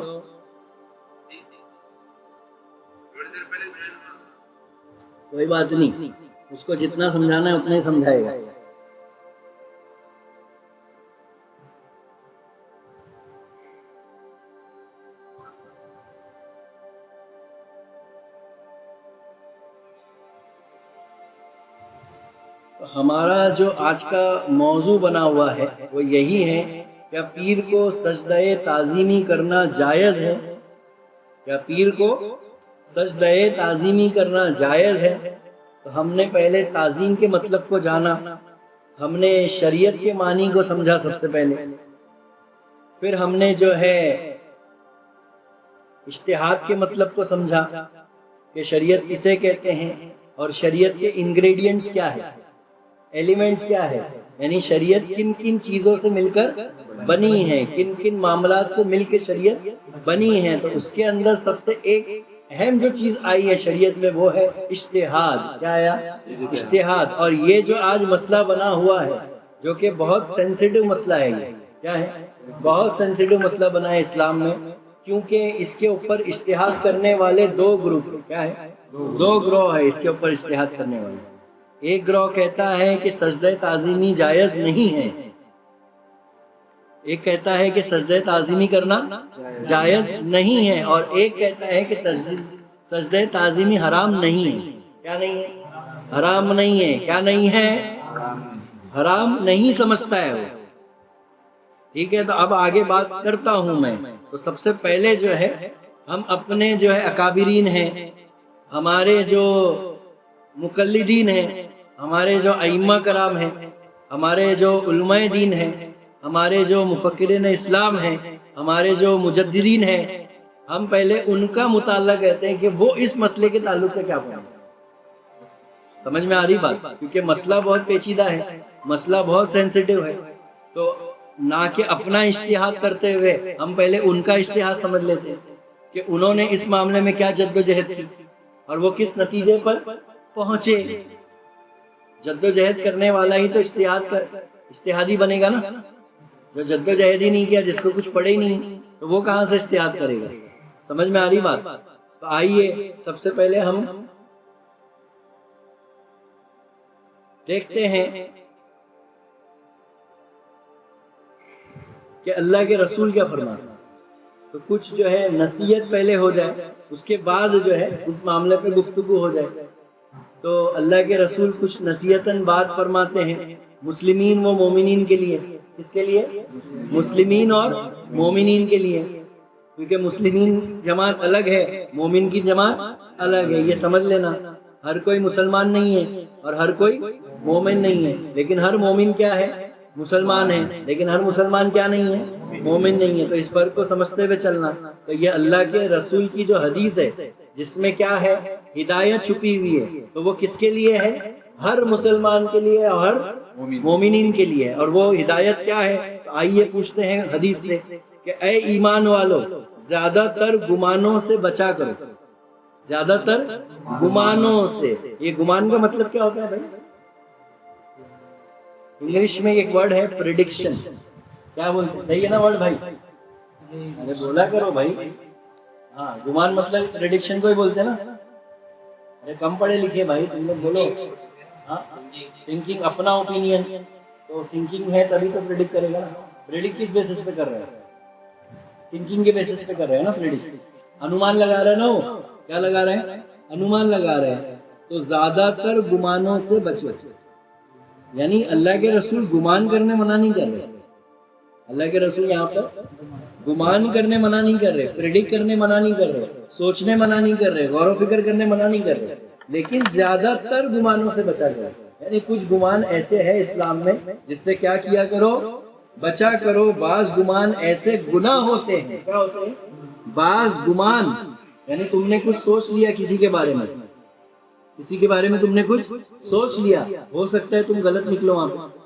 کوئی بات نہیں، اس کو جتنا سمجھانا ہے اتنا ہی سمجھائے گا. ہمارا جو آج کا موضوع بنا ہوا ہے وہ یہی ہے، کیا پیر کو سجدہ تعظیمی کرنا جائز ہے؟ کیا پیر کو سجدہ تعظیمی کرنا جائز ہے؟ تو ہم نے پہلے تعظیم کے مطلب کو جانا، ہم نے شریعت کے معنی کو سمجھا سب سے پہلے، پھر ہم نے جو ہے اجتہاد کے مطلب کو سمجھا کہ شریعت کسے کہتے ہیں، اور شریعت کے انگریڈینٹس کیا ہے، ایلیمنٹس کیا ہے. یعنی شریعت کن کن چیزوں سے مل کر بنی ہے، کن کن معاملات سے مل کے شریعت بنی ہے. تو اس کے اندر سب سے ایک اہم جو چیز آئی ہے شریعت میں وہ ہے اجتہاد. کیا آیا؟ اجتہاد. اور یہ جو آج مسئلہ بنا ہوا ہے جو کہ بہت سینسیٹیو مسئلہ ہے، یہ کیا ہے؟ بہت سینسیٹیو مسئلہ بنا ہے اسلام میں، کیونکہ اس کے اوپر اجتہاد کرنے والے دو گروپ. کیا ہے؟ دو گروہ ہے اس کے اوپر اجتہاد کرنے والے. ایک گروہ کہتا ہے کہ سجدہ تعظیمی جائز نہیں ہے، ایک کہتا ہے کہ سجدہ تعظیمی کرنا جائز نہیں ہے، اور ایک کہتا ہے کہ سجدہ تعظیمی حرام نہیں ہے. کیا نہیں ہے؟ حرام نہیں ہے. کیا نہیں ہے؟ حرام نہیں سمجھتا ہے وہ. ٹھیک ہے، تو اب آگے بات کرتا ہوں میں. تو سب سے پہلے جو ہے ہم اپنے جو ہے اکابرین ہیں، ہمارے جو مقلدین ہیں، ہمارے جو ائمہ کرام ہیں، ہمارے جو علماء دین ہیں، ہمارے جو مفکرین اسلام ہیں، ہمارے جو مجددین ہیں، ہم پہلے ان کا مطالعہ کرتے ہیں کہ وہ اس مسئلے کے تعلق سے کیا پڑھیں. سمجھ میں آ رہی بات؟ کیونکہ مسئلہ بہت پیچیدہ ہے، مسئلہ بہت سینسیٹیو ہے، تو نہ کہ اپنا اجتہاد کرتے ہوئے ہم پہلے ان کا اجتہاد سمجھ لیتے ہیں کہ انہوں نے اس معاملے میں کیا جد و جہد کی اور وہ کس نتیجے پر پہنچے۔ جد و جہد کرنے والا ہی تو اجتہادی بنے گا نا، جو جد و جہد ہی نہیں کیا، جس کو کچھ پڑے ہی نہیں، تو وہ کہاں سے اجتہاد کرے گا؟ سمجھ میں آ رہی بات؟ تو آئیے سب سے پہلے ہم دیکھتے ہیں کہ اللہ کے رسول کیا فرماتے ہیں۔ تو کچھ جو ہے نصیحت پہلے ہو جائے، اس کے بعد جو ہے اس معاملے پہ گفتگو ہو جائے۔ تو اللہ کے رسول کچھ نصیحتاً بات فرماتے ہیں مسلمین و مومنین کے لیے۔ کس کے لیے؟ مسلمین اور مومنین کے لیے، کیونکہ مسلمین جماعت الگ ہے، مومن کی جماعت الگ ہے، یہ سمجھ لینا۔ ہر کوئی مسلمان نہیں ہے اور ہر کوئی مومن نہیں ہے، لیکن ہر مومن کیا ہے؟ مسلمان ہے، لیکن ہر مسلمان کیا نہیں ہے؟ مومن نہیں ہے۔ تو اس فرق کو سمجھتے ہوئے چلنا۔ تو یہ اللہ کے رسول کی جو حدیث ہے جس میں کیا ہے؟ ہدایت چھپی ہوئی ہے، تو وہ کس کے لیے ہے؟ ہر مسلمان کے لیے اور ہر مومنین کے لیے۔ اور وہ ہدایت کیا ہے؟ تو آئیے پوچھتے ہیں حدیث سے کہ اے ایمان والو، زیادہ تر گمانوں سے بچا کرو۔ زیادہ تر گمانوں سے، یہ گمان کا مطلب کیا ہوتا ہے بھائی؟ انگلش میں ایک ورڈ ہے پریڈکشن، کیا بولتے ہیں؟ صحیح ہے نا ورڈ بھائی؟ ارے بولا کرو بھائی۔ ہاں، گمان مطلب پریڈکشن کو ہی بولتے ہیں نا۔ ارے کم پڑھے لکھے بھائی تم لوگ، بولو۔ ہاں، تھنکنگ، اپنا اوپینین، تو تھنکنگ ہے تبھی تو پریڈکٹ کرے گا نا۔ پریڈکٹ کس بیسس پہ کر رہے ہیں؟ تھنکنگ کے بیسس پہ کر رہے ہیں نا پریڈکٹ۔ انومان لگا رہے ہیں نا، وہ کیا لگا رہے ہیں؟ انومان لگا رہے ہیں۔ تو زیادہ تر گمانوں سے بچو، یعنی اللہ کے رسول گمان کرنے منع نہیں کر رہے۔ اللہ کے رسول یہاں پر گمان کرنے منع نہیں کر رہے، پریڈکٹ کرنے منع نہیں کر رہے، سوچنے منع نہیں کر رہے، غور و فکر کرنے منع نہیں کر رہے، لیکن زیادہ تر گمانوں سے بچا کرو۔ یعنی کچھ گمان ایسے ہیں اسلام میں جس سے کیا کیا کرو؟ بچا کرو۔ بعض گمان ایسے گناہ ہوتے ہیں، کیا ہوتے ہیں؟ بعض گمان، یعنی تم نے کچھ سوچ لیا کسی کے بارے میں، کسی کے بارے میں تم نے کچھ سوچ لیا، ہو سکتا ہے تم غلط نکلو، وہاں پہ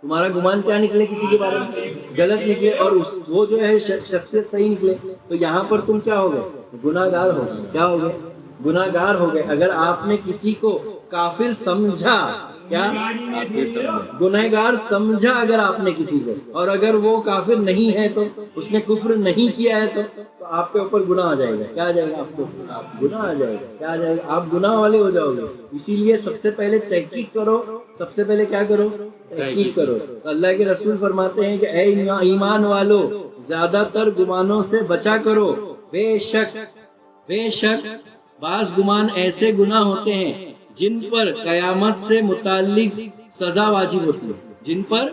تمہارا گمان کیا نکلے؟ کسی کے بارے میں غلط نکلے، اور وہ جو ہے شخصیت صحیح نکلے، تو یہاں پر تم کیا ہو گئے؟ گناہ گار ہو گئے۔ کیا ہو گئے؟ گناہ گار ہو گئے۔ اگر آپ نے کسی کو کافر سمجھا، کیا گناہ گار سمجھا اگر آپ نے کسی کو، اور اگر وہ کافر نہیں ہے تو اس نے کفر نہیں کیا ہے تو آپ کے اوپر گناہ آ جائے گا۔ کیا آ جائے گا؟ آپ کو گناہ آ جائے گا۔ کیا آ جائے گا؟ آپ گناہ والے ہو جاؤ گے۔ اسی لیے سب سے پہلے تحقیق کرو، سب سے پہلے کیا کرو؟ تحقیق کرو۔ اللہ کے رسول فرماتے ہیں کہ اے ایمان والو، زیادہ تر گمانوں سے بچا کرو، بے شک بعض گمان ایسے گناہ ہوتے ہیں جن پر قیامت سے متعلق سزا واجب ہوتی ہے، جن پر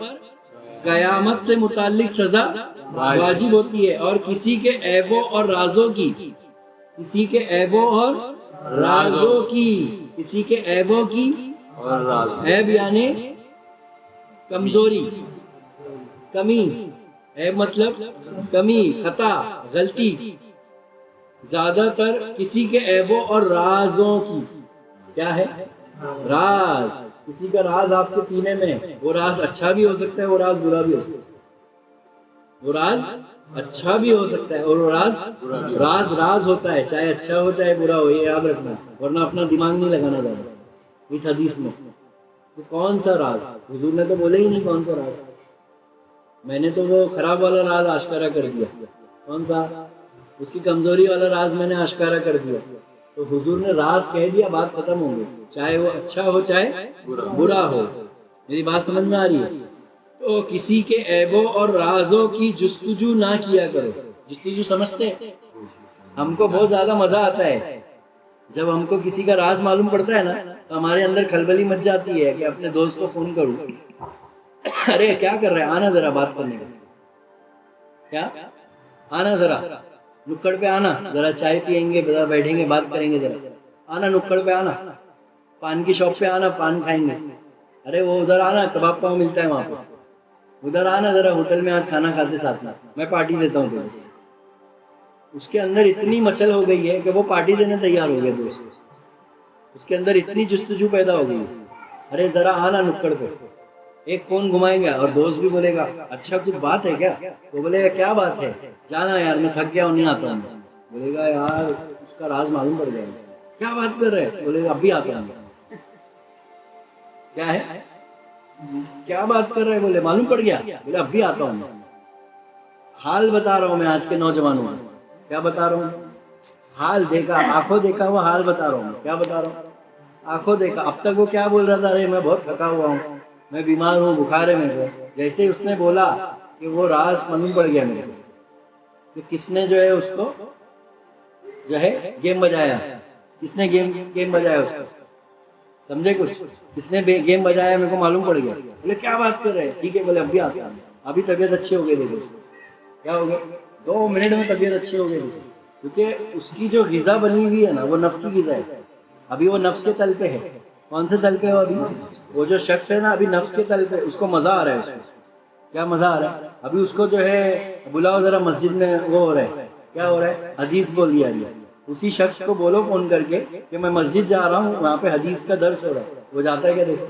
قیامت سے متعلق سزا واجب ہوتی ہے، اور کسی کے عیبوں اور رازوں کی، کسی کے عیبوں اور رازوں کی، کسی کے عیبوں کی اور رازوں، عیب یعنی کمزوری، کمی، عیب مطلب کمی، خطا، غلطی، زیادہ تر کسی کے عیبوں اور رازوں کی، کیا ہے؟ راز، کسی کا راز آپ کے سینے میں ہے، وہ راز اچھا بھی ہو سکتا ہے، وہ راز برا بھی ہو سکتا ہے، وہ راز اچھا بھی ہو سکتا ہے، اور وہ راز ہوتا ہے، چاہے اچھا ہو چاہے برا ہو، یہ یاد رکھنا، ورنہ اپنا دماغ نہیں لگانا چاہتا اس حدیث میں۔ تو کون سا راز؟ حضور نے تو بولے ہی نہیں کون سا راز، میں نے تو وہ خراب والا راز آشکارا کر دیا۔ کون سا؟ اس کی کمزوری والا راز میں نے آشکارا کر دیا۔ تو حضور نے راز کہہ دیا، بات ختم ہو گئی، چاہے وہ اچھا ہو چاہے برا ہو۔ میری بات سمجھ میں آ رہی ہے؟ تو کسی کے عیبوں اور رازوں کی جستجو نہ کیا کرو۔ جستجو سمجھتے ہیں؟ ہم کو بہت زیادہ مزہ آتا ہے جب ہم کو کسی کا راز معلوم پڑتا ہے نا، تو ہمارے اندر کھلبلی مچ جاتی ہے کہ اپنے دوست کو فون کروں، ارے کیا کر رہے ہیں، آنا ذرا بات کرنے کا، کیا آنا ذرا نکڑ پہ آنا، ذرا چائے پیئیں گے، ذرا بیٹھیں گے، بات کریں گے، ذرا آنا نکڑ پہ آنا، پان کی شاپ پہ آنا، پان کھائیں گے، ارے وہ ادھر آنا، کباب پاؤ ملتا ہے وہاں پہ، ادھر آنا ذرا ہوٹل میں، آج کھانا کھاتے ساتھ میں، میں پارٹی دیتا ہوں تمہیں۔ اس کے اندر اتنی مچل ہو گئی ہے کہ وہ پارٹی دینے تیار ہو گیا دوست، اس کے اندر اتنی جستجو پیدا ہو گئی، ارے ذرا آنا نکڑ پہ، ایک فون گھمائیں گے اور دوست بھی بولے گا اچھا کچھ بات ہے کیا، تو بولے گا کیا بات ہے، جانا یار میں تھک گیا ہوں نہیں آتا ہوں، بولے گا یار اس کا راز معلوم پڑ جائے گا، کیا بات کر رہے، بولے گا اب بھی آتا ہوں، کیا ہے کیا بات کر رہے، بولے معلوم پڑ گیا، بولے اب بھی آتا ہوں۔ حال بتا رہا ہوں میں آج کے نوجوانوں میں، کیا بتا رہا ہوں، حال دیکھا، آنکھوں دیکھا وہ حال بتا رہا ہوں، کیا بتا رہا ہوں، آنکھوں دیکھا۔ اب تک وہ کیا بول رہا تھا، ارے میں بہت تھکا ہوا ہوں، میں بیمار ہوں، بخار ہے میرے کو، جیسے اس نے بولا کہ وہ راز معلوم پڑ گیا میرے کو کہ کس نے جو ہے اس کو جو ہے گیم بجایا، کس نے گیم بجایا اس کو، سمجھے کچھ، کس نے گیم بجایا میرے کو معلوم پڑ گیا۔ بولے کیا بات کر رہے ہیں، ٹھیک ہے، بولے اب بھی آتا ہوں، ابھی طبیعت اچھی ہو گئی، دیکھو کیا ہو گیا، 2 منٹ میں طبیعت اچھی ہو گئی، کیونکہ اس کی جو غذا بنی ہوئی ہے نا وہ نفس کی غذا ہے، ابھی وہ نفس کے تل پہ ہے۔ کون سے تل پہ ہے ابھی، وہ جو شخص ہے نا ابھی نفس کے تل پہ، اس کو مزہ آ رہا ہے، اس کو کیا مزہ آ رہا ہے، ابھی اس کو جو ہے بلاؤ ذرا مسجد میں، وہ ہو رہا ہے، کیا ہو رہا ہے، حدیث بول دیا گیا، اسی شخص کو بولو فون کر کے کہ میں مسجد جا رہا ہوں، وہاں پہ حدیث کا درس ہو رہا ہے، وہ جاتا ہے کیا، دیکھو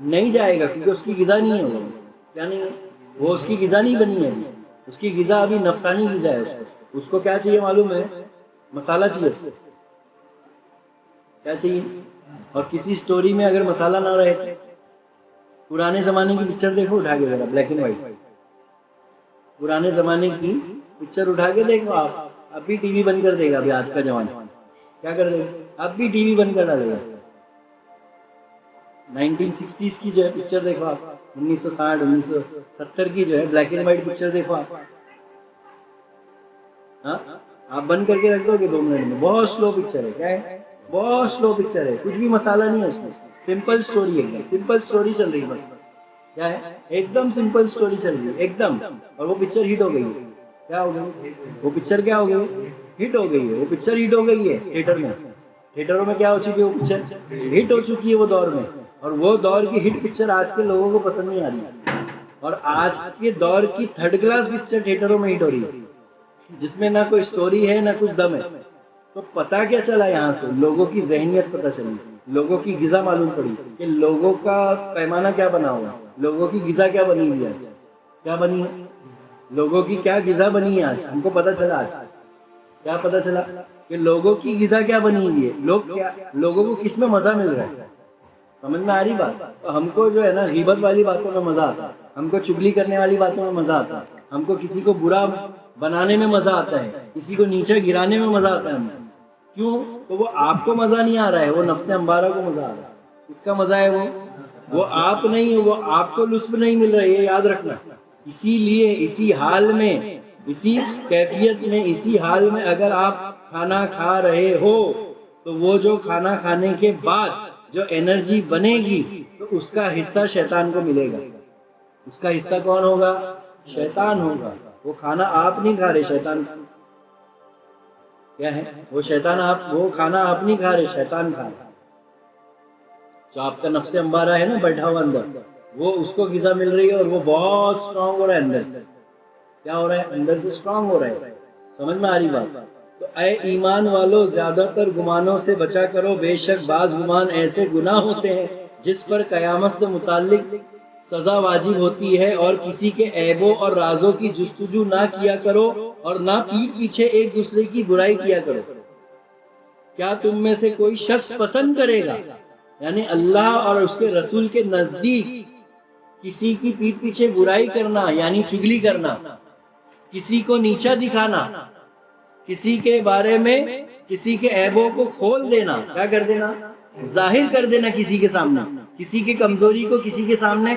نہیں جائے گا، کیونکہ اس کی غذا نہیں ہے، وہ کیا نہیں ہے، وہ اس کی غذا نہیں بنی ہے، اس کی غذا ابھی نفسانی غذا ہے، اس کو کیا چاہیے معلوم ہے، مسالہ چاہیے، کیا چاہیے، اور کسی سٹوری میں اگر مسالہ نہ رہے، پرانے زمانے کی پکچر دیکھو اٹھا کے ذرا، بلیک اینڈ وائٹ، پرانے زمانے کی پکچر اٹھا کے دیکھو آپ، اب بھی ٹی وی بند کر دے گا، ابھی آج کا جوان کیا کر دے گا، اب بھی ٹی وی بند کر ڈالے گا۔ 1960s کی جو ہے پکچر دیکھو آپ، 1960 1970 کی جو ہے بلیک اینڈ وائٹ پکچر دیکھو آپ، ہاں آپ بند کر کے رکھ دو گے 2 منٹ میں، بہت سلو پکچر ہے، کیا ہے، بہت سلو پکچر ہے، کچھ بھی مسالہ نہیں ہے اس میں، سمپل سٹوری ہے، سمپل سٹوری چل رہی ہے بس، کیا ہے ایک دم سمپل سٹوری چل رہی ہے ایک دم، اور وہ پکچر ہٹ ہو گئی ہے، کیا ہو گئی وہ پکچر، کیا ہو گئی، ہٹ ہو گئی ہے وہ پکچر، ہٹ ہو گئی ہے تھیٹر میں، تھیٹروں میں کیا ہو چکی ہے وہ پکچر، ہٹ ہو چکی ہے وہ دور میں، اور وہ دور کی ہٹ پکچر آج کے لوگوں کو پسند نہیں آ رہی، اور آج کے دور کی تھرڈ کلاس پکچر تھیٹروں میں ہٹ ہو رہی ہے، جس میں نہ کوئی سٹوری ہے نہ کچھ دم ہے۔ تو پتہ کیا چلا یہاں سے، لوگوں کی ذہنیت پتہ چلی، لوگوں کی غذا معلوم پڑی کہ لوگوں کا پیمانہ کیا بنا ہوا ہے، لوگوں کی غذا کیا بنی ہوئی ہے، کیا بنی ہے، لوگوں کی کیا غذا بنی ہے، آج ہم کو پتہ چلا، آج کیا پتہ چلا کہ لوگوں کی غذا کیا بنی ہوئی ہے، لوگوں کو کس میں مزہ مل رہا ہے، سمجھ میں آ رہی بات، تو ہم کو جو ہے نا غیبت والی باتوں میں مزہ آتا ہے، ہم کو چگلی کرنے والی باتوں میں مزہ آتا ہے، ہم کو کسی کو برا بنانے میں مزہ آتا ہے، کسی کو نیچے گرانے میں مزہ آتا ہے، ہم کیوں، تو وہ آپ کو مزہ نہیں آ رہا ہے، وہ نفس امبارہ کو مزہ آ رہا ہے، اس کا مزہ ہے وہ آپ نہیں، وہ آپ کو لطف نہیں مل رہا ہے، یہ یاد رکھنا، اسی لیے اسی حال میں، اسی کیفیت میں، اسی حال میں اگر آپ کھانا کھا رہے ہو تو وہ جو کھانا کھانے کے بعد جو انرجی بنے گی تو اس کا حصہ شیطان کو ملے گا، اس کا حصہ کون ہوگا، شیطان ہوگا، وہ کھانا آپ نہیں کھا رہے، شیطان کیا ہے، وہ شیطان، وہ کھانا آپ نہیں کھا رہے، شیطان کھا رہا، جو آپ کا نفس امبارہ ہے نا بیٹھا ہوا اندر، وہ اس کو غذا مل رہی ہے، اور وہ بہت اسٹرانگ ہو رہا ہے اندر سے، کیا ہو رہا ہے، اندر سے اسٹرانگ ہو رہا ہے، سمجھ میں آ رہی بات، تو اے ایمان والو زیادہ تر گمانوں سے بچا کرو، بے شک بعض گمان ایسے گناہ ہوتے ہیں جس پر قیامت سے متعلق سزا واجب ہوتی ہے، اور کسی کے عیبوں اور رازوں کی جستجو نہ کیا کرو، اور نہ پیٹھ پیچھے ایک دوسرے کی برائی کیا کرو، کیا تم میں سے کوئی شخص پسند کرے گا، یعنی اللہ اور اس کے رسول کے نزدیک کسی کی پیٹھ پیچھے برائی کرنا، یعنی چگلی کرنا، کسی کو نیچا دکھانا، کسی کے بارے میں کسی کے عیبوں کو کھول دینا، کیا کر دینا، ظاہر کر دینا، کسی کے سامنے کسی کی کمزوری کو کسی کے سامنے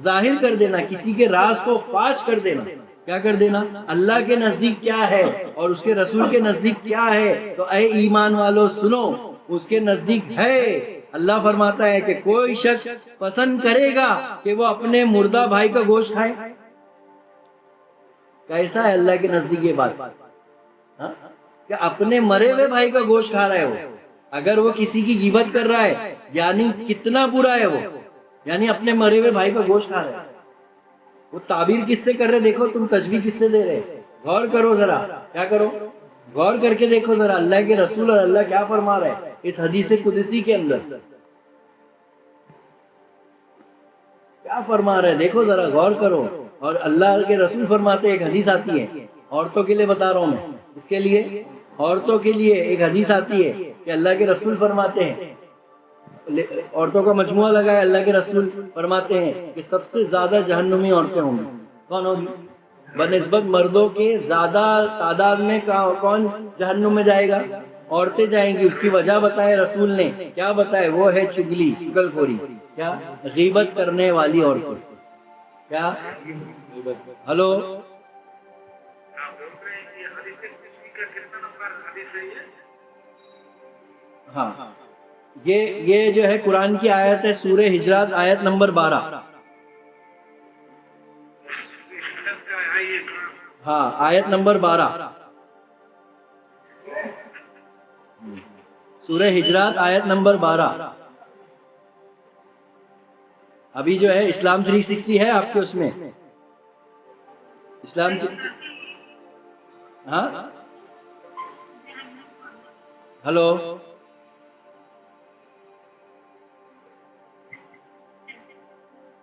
ظاہر کر دینا، کسی کے راز کو فاش کر دینا، کیا کر دینا، اللہ کے نزدیک کیا ہے اور اس کے رسول کے نزدیک کیا ہے، تو اے ایمان والو سنو، اس کے نزدیک ہے، اللہ فرماتا ہے کہ کوئی شخص پسند کرے گا کہ وہ اپنے مردہ بھائی کا گوشت کھائے، کیسا ہے اللہ کے نزدیک یہ بات، کہ اپنے مرے ہوئے بھائی کا گوشت کھا رہا ہے وہ، اگر وہ کسی کی غیبت کر رہا ہے یعنی کتنا برا ہے وہ، یعنی اپنے مرے ہوئے بھائی کا گوشت کھا رہا ہے، وہ تعبیر کس سے کر رہے، دیکھو تم تشبیہ کس سے دے رہے، غور کرو ذرا، کیا کرو، غور کر کے دیکھو ذرا اللہ کے رسول اور اللہ کیا فرما رہے ہیں اس حدیث قدسی کے اندر، کیا فرما رہے ہیں دیکھو ذرا، غور کرو. اور اللہ کے رسول فرماتے ہیں، ایک حدیث آتی ہے عورتوں کے لیے بتا رہا ہوں میں، اس کے لیے عورتوں کے لیے ایک حدیث آتی ہے کہ اللہ کے رسول فرماتے ہیں، عورتوں کا مجموعہ لگا ہے، اللہ کے رسول فرماتے ہیں کہ سب سے زیادہ جہنمی عورتیں ہوں گی. کون ہوگی؟ بنسبت مردوں کے زیادہ تعداد میں کون جہنم میں جائے گا؟ عورتیں جائیں گی. اس کی وجہ بتائے رسول نے، کیا بتائے؟ وہ ہے چگلی، چگل خوری، کیا؟ غیبت کرنے والی عورتیں. کیا؟ ہلو، ہاں، یہ جو ہے قرآن کی آیت ہے، سورہ ہجرات آیت نمبر 12. ہاں، آیت نمبر 12، سورہ ہجرات آیت نمبر 12. ابھی جو ہے اسلام 360 ہے آپ کے اس میں، اسلام ہاں، ہلو،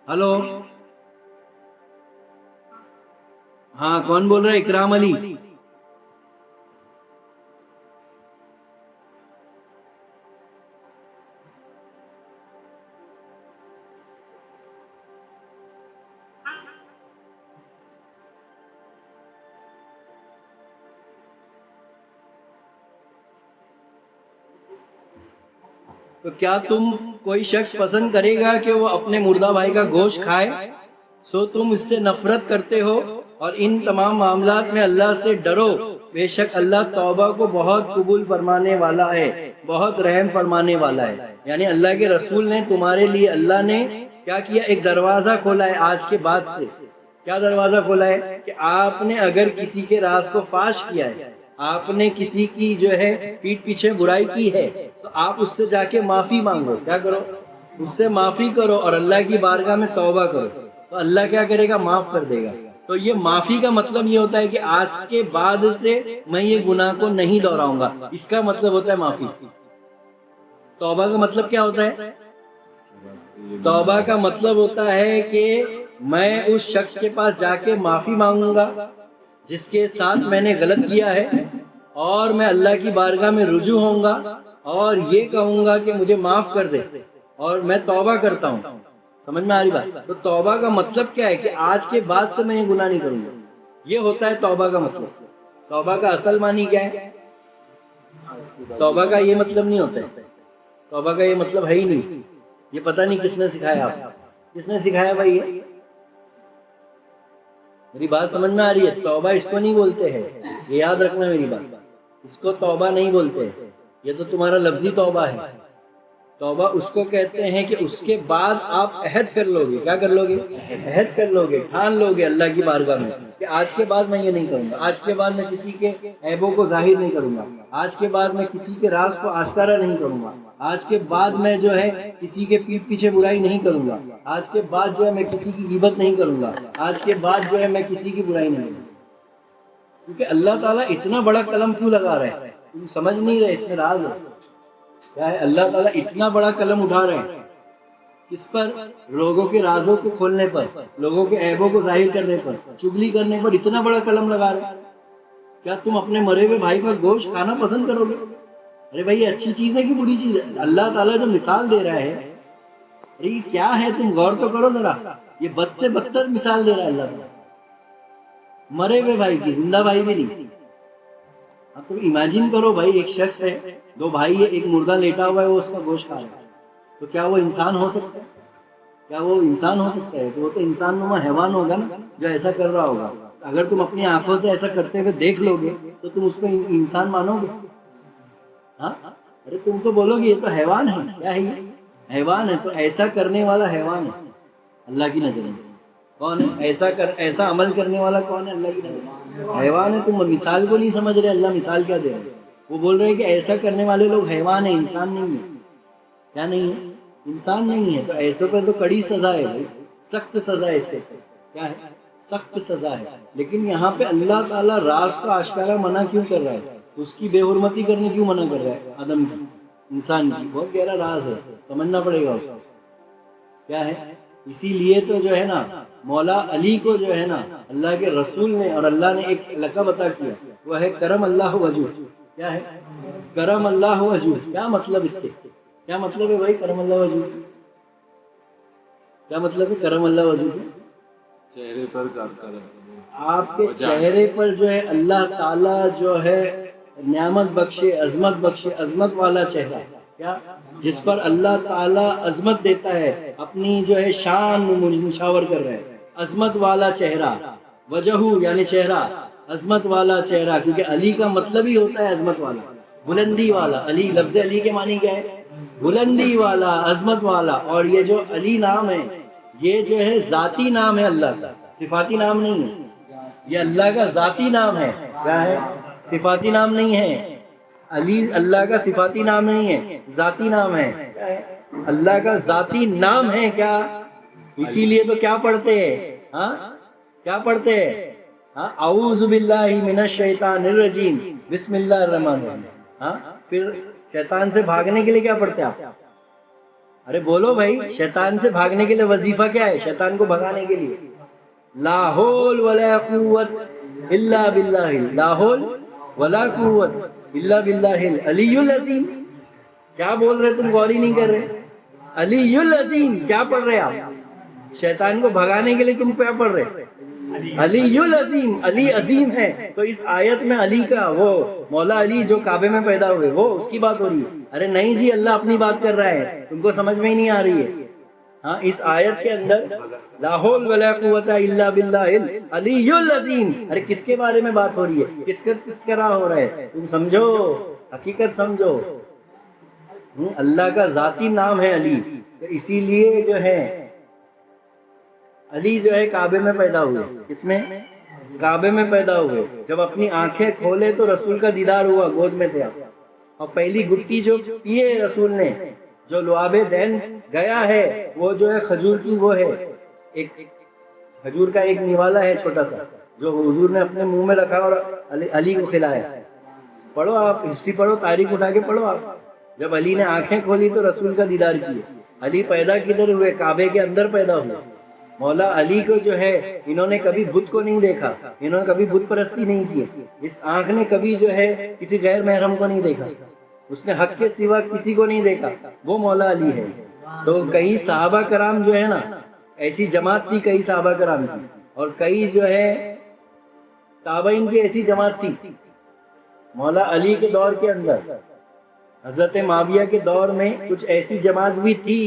ہلو، ہاں، کون بول رہا ہے؟ اکرام علی. تو کیا تم کوئی شخص پسند کرے گا کہ وہ اپنے مردہ بھائی کا گوشت کھائے؟ سو تم اس سے نفرت کرتے ہو، اور ان تمام معاملات میں اللہ سے ڈرو، بے شک اللہ توبہ کو بہت قبول فرمانے والا ہے، بہت رحم فرمانے والا ہے. یعنی اللہ کے رسول نے تمہارے لیے، اللہ نے کیا کیا؟ ایک دروازہ کھولا ہے آج کے بعد سے. کیا دروازہ کھولا ہے؟ کہ آپ نے اگر کسی کے راز کو فاش کیا ہے، آپ نے کسی کی جو ہے پیٹھ پیچھے برائی کی ہے، تو آپ اس سے جا کے معافی مانگو. کیا کرو؟ اس سے معافی کرو اور اللہ کی بارگاہ میں توبہ کرو، تو اللہ کیا کرے گا؟ معاف کر دے گا. تو یہ معافی کا مطلب یہ ہوتا ہے کہ آج کے بعد سے میں یہ گناہ کو نہیں دہراؤں گا، اس کا مطلب ہوتا ہے معافی. توبہ کا مطلب کیا ہوتا ہے؟ توبہ کا مطلب ہوتا ہے کہ میں اس شخص کے پاس جا کے معافی مانگوں گا جس کے ساتھ میں نے غلط کیا ہے، اور میں اللہ کی بارگاہ میں رجوع ہوں گا اور یہ کہوں گا کہ مجھے معاف کر دے، اور میں توبہ کرتا ہوں. سمجھ میں آ رہی بات؟ تو توبہ کا مطلب کیا ہے؟ کہ آج کے بعد سے میں یہ گناہ نہیں کروں گا. یہ ہوتا ہے توبہ کا مطلب. توبہ کا اصل معنی کیا ہے؟ توبہ کا یہ مطلب نہیں ہوتا ہے، توبہ کا یہ مطلب ہے ہی نہیں. یہ پتہ نہیں کس نے سکھایا آپ کو، کس نے سکھایا بھائی؟ یہ میری بات سمجھ میں آ رہی ہے؟ توبہ اس کو نہیں بولتے ہیں، یہ یاد رکھنا میری بات. اس کو توبہ نہیں بولتے، یہ تو تمہارا لفظی توبہ ہے. توبہ اس کو کہتے ہیں کہ اس کے بعد آپ عہد کر لو گے. کیا کر لو گے؟ عہد کر لو گے، ٹھان لو گے اللہ کی بارگاہ میں کہ آج کے بعد میں یہ نہیں کروں گا، آج کے بعد میں کسی کے عیبوں کو ظاہر نہیں کروں گا، آج کے بعد میں کسی کے راز کو آشکارا نہیں کروں گا، آج کے بعد میں جو ہے کسی کے پیٹھ پیچھے برائی نہیں کروں گا، آج کے بعد جو ہے میں کسی کی غیبت نہیں کروں گا، آج کے بعد جو ہے میں کسی کی برائی نہیں کروں گا. کیونکہ اللہ تعالیٰ اتنا بڑا قلم کیوں لگا رہے ہیں؟ تم سمجھ نہیں رہے، اس میں راز ہے. کیا ہے؟ اللہ تعالیٰ اتنا بڑا قلم اٹھا رہے ہیں کس پر؟ لوگوں کے رازوں کو کھولنے پر، لوگوں کے عیبوں کو ظاہر کرنے پر، چگلی کرنے پر اتنا بڑا قلم لگا رہے ہیں. کیا تم اپنے مرے ہوئے بھائی کا گوشت کھانا پسند کرو گے؟ ارے بھائی، یہ اچھی چیز ہے کہ بری چیز ہے؟ اللہ تعالیٰ جو مثال دے رہا ہے، ارے یہ کیا ہے؟ تم غور تو کرو ذرا. یہ بد سے بدتر مثال دے رہا ہے اللہ تعالیٰ، مرے ہوئے بھائی کی، زندہ بھائی بھی نہیں. اب تم امیجن کرو بھائی، ایک شخص ہے، دو بھائی ہے، ایک مردہ لیٹا ہوا ہے، وہ اس کا گوشت کھا رہا ہے، تو کیا وہ انسان ہو سکتا ہے؟ کیا وہ انسان ہو سکتا ہے؟ تو وہ تو انسان نما حیوان ہوگا نا جو ایسا کر رہا ہوگا. اگر تم اپنی آنکھوں سے ایسا کرتے ہوئے دیکھ لو گے تو تم اس کو انسان مانو گے؟ ہاں، ارے تم تو بولو گے یہ تو حیوان ہے. کیا ہے؟ یہ حیوان ہے. تو ایسا کرنے والا حیوان ہے اللہ کی نظر میں. کون ہے ایسا عمل کرنے والا؟ کون ہے اللہ کی نظر میں؟ حیوان ہے. تم مثال کو نہیں سمجھ رہے. اللہ مثال کیا دے رہے ہیں؟ وہ بول رہے ہیں کہ ایسا کرنے والے لوگ حیوان ہیں، انسان نہیں ہے. کیا نہیں ہے؟ انسان نہیں ہے. تو ایسے پر تو کڑی سزا ہے بھائی، سخت سزا ہے اس کے. کیا ہے؟ سخت سزا ہے. لیکن یہاں پہ اللہ تعالیٰ راز کو آشکارا منع کیوں کر رہا ہے؟ اس کی بے حرمتی کرنے کیوں منع کر رہا ہے آدم کی، انسان کی؟ بہت گہرا راز ہے، سمجھنا پڑے گا اس کو کیا ہے۔ اسی لیے تو جو ہے نا مولا علی کو جو ہے نا اللہ کے رسول نے اور اللہ نے ایک لقب عطا کیا، وہ ہے کرم اللہ وجہ۔ کیا ہے؟ کرم اللہ وجہ۔ کیا مطلب اس کے؟ کیا مطلب ہے بھائی کرم اللہ وجہ؟ کیا مطلب ہے کرم اللہ وجہ؟ چہرے پر کرم، آپ کے چہرے پر جو ہے اللہ تعالیٰ جو ہے نعمت بخشے، عظمت بخشے، عظمت والا چہرہ، کیا جس پر اللہ تعالیٰ عظمت دیتا ہے، اپنی جو ہے شان نشاور کر رہے ہیں، عظمت والا چہرہ، وجہ یعنی چہرہ، عظمت والا چہرہ، کیونکہ علی کا مطلب ہی ہوتا ہے عظمت والا، بلندی والا۔ علی، لفظ علی کے معنی کیا ہے؟ بلندی والا، عظمت والا۔ اور یہ جو علی نام ہے یہ جو ہے ذاتی نام ہے اللہ کا، صفاتی نام نہیں ہے۔ یہ اللہ کا ذاتی نام ہے، کیا ہے؟ صفاتی نام نہیں ہے۔ علی اللہ کا صفاتی نام نہیں ہے، ذاتی نام ہے۔ اللہ کا ذاتی نام ہے کیا؟ اسی لیے تو کیا پڑھتے ہیں؟ ہاں کیا پڑھتے ہیں؟ ہاں اعوذ باللہ من الشیطان الرجیم بسم اللہ الرحمن الرحیم۔ ہاں پھر شیطان سے بھاگنے کے لیے کیا پڑھتے ہیں آپ؟ ارے بولو بھائی، شیطان سے بھاگنے کے لیے وظیفہ کیا ہے؟ شیطان کو بھگانے کے لیے لا حول ولا قوت الا باللہ، لا حول ولا قوت الا باللہ العلی العظیم۔ کیا بول رہے تم؟ غور ہی نہیں کر رہے۔ علی العظیم کیا پڑھ رہے آپ؟ شیطان کو بھگانے کے لیے تم کیا پڑھ رہے؟ علی العظیم، علی عظیم ہے۔ تو اس آیت میں علی کا، وہ مولا علی جو کعبے میں پیدا ہوئے، وہ اس کی بات ہو رہی ہے؟ ارے نہیں جی، اللہ اپنی بات کر رہا ہے، تم کو سمجھ میں ہی نہیں آ رہی ہے۔ ہاں اس آیت کے اندر لا حول ولا قوت الا باللہ العلی العظیم، ارے کس کے بارے میں بات ہو رہی ہے؟ کس کا راہ ہو رہا ہے؟ تم سمجھو، حقیقت سمجھو۔ اللہ کا ذاتی نام ہے علی، تو اسی لیے جو ہے علی جو ہے کعبے میں پیدا ہوئے۔ کس میں؟ کعبے میں پیدا ہوئے۔ جب اپنی آنکھیں کھولے تو رسول کا دیدار ہوا، گود میں تھے آپ، اور پہلی گٹی جو پیے رسول نے، جو لعاب دین گیا ہے، وہ جو ہے کھجور کی، وہ ہے ایک کھجور کا ایک نوالا ہے چھوٹا سا، جو حضور نے اپنے منہ میں رکھا اور علی کو کھلایا۔ پڑھو آپ، ہسٹری پڑھو، تاریخ اٹھا کے پڑھو آپ۔ جب علی نے آنکھیں کھولی تو رسول کا دیدار کیے۔ علی پیدا کدھر ہوئے؟ کعبے کے اندر پیدا ہوئے۔ مولا علی کو جو ہے انہوں نے کبھی بت کو نہیں دیکھا، انہوں نے کبھی بت پرستی نہیں کی، اس آنکھ نے کبھی جو ہے کسی غیر محرم کو نہیں دیکھا، اس نے حق کے سوا کسی کو نہیں دیکھا، وہ مولا علی ہے۔ تو کئی صحابہ کرام جو ہے نا، ایسی جماعت تھی کئی صحابہ کرام کی، اور کئی جو ہے تابعین کی ایسی جماعت تھی۔ مولا علی کے دور کے اندر، حضرت معاویہ کے دور میں کچھ ایسی جماعت بھی تھی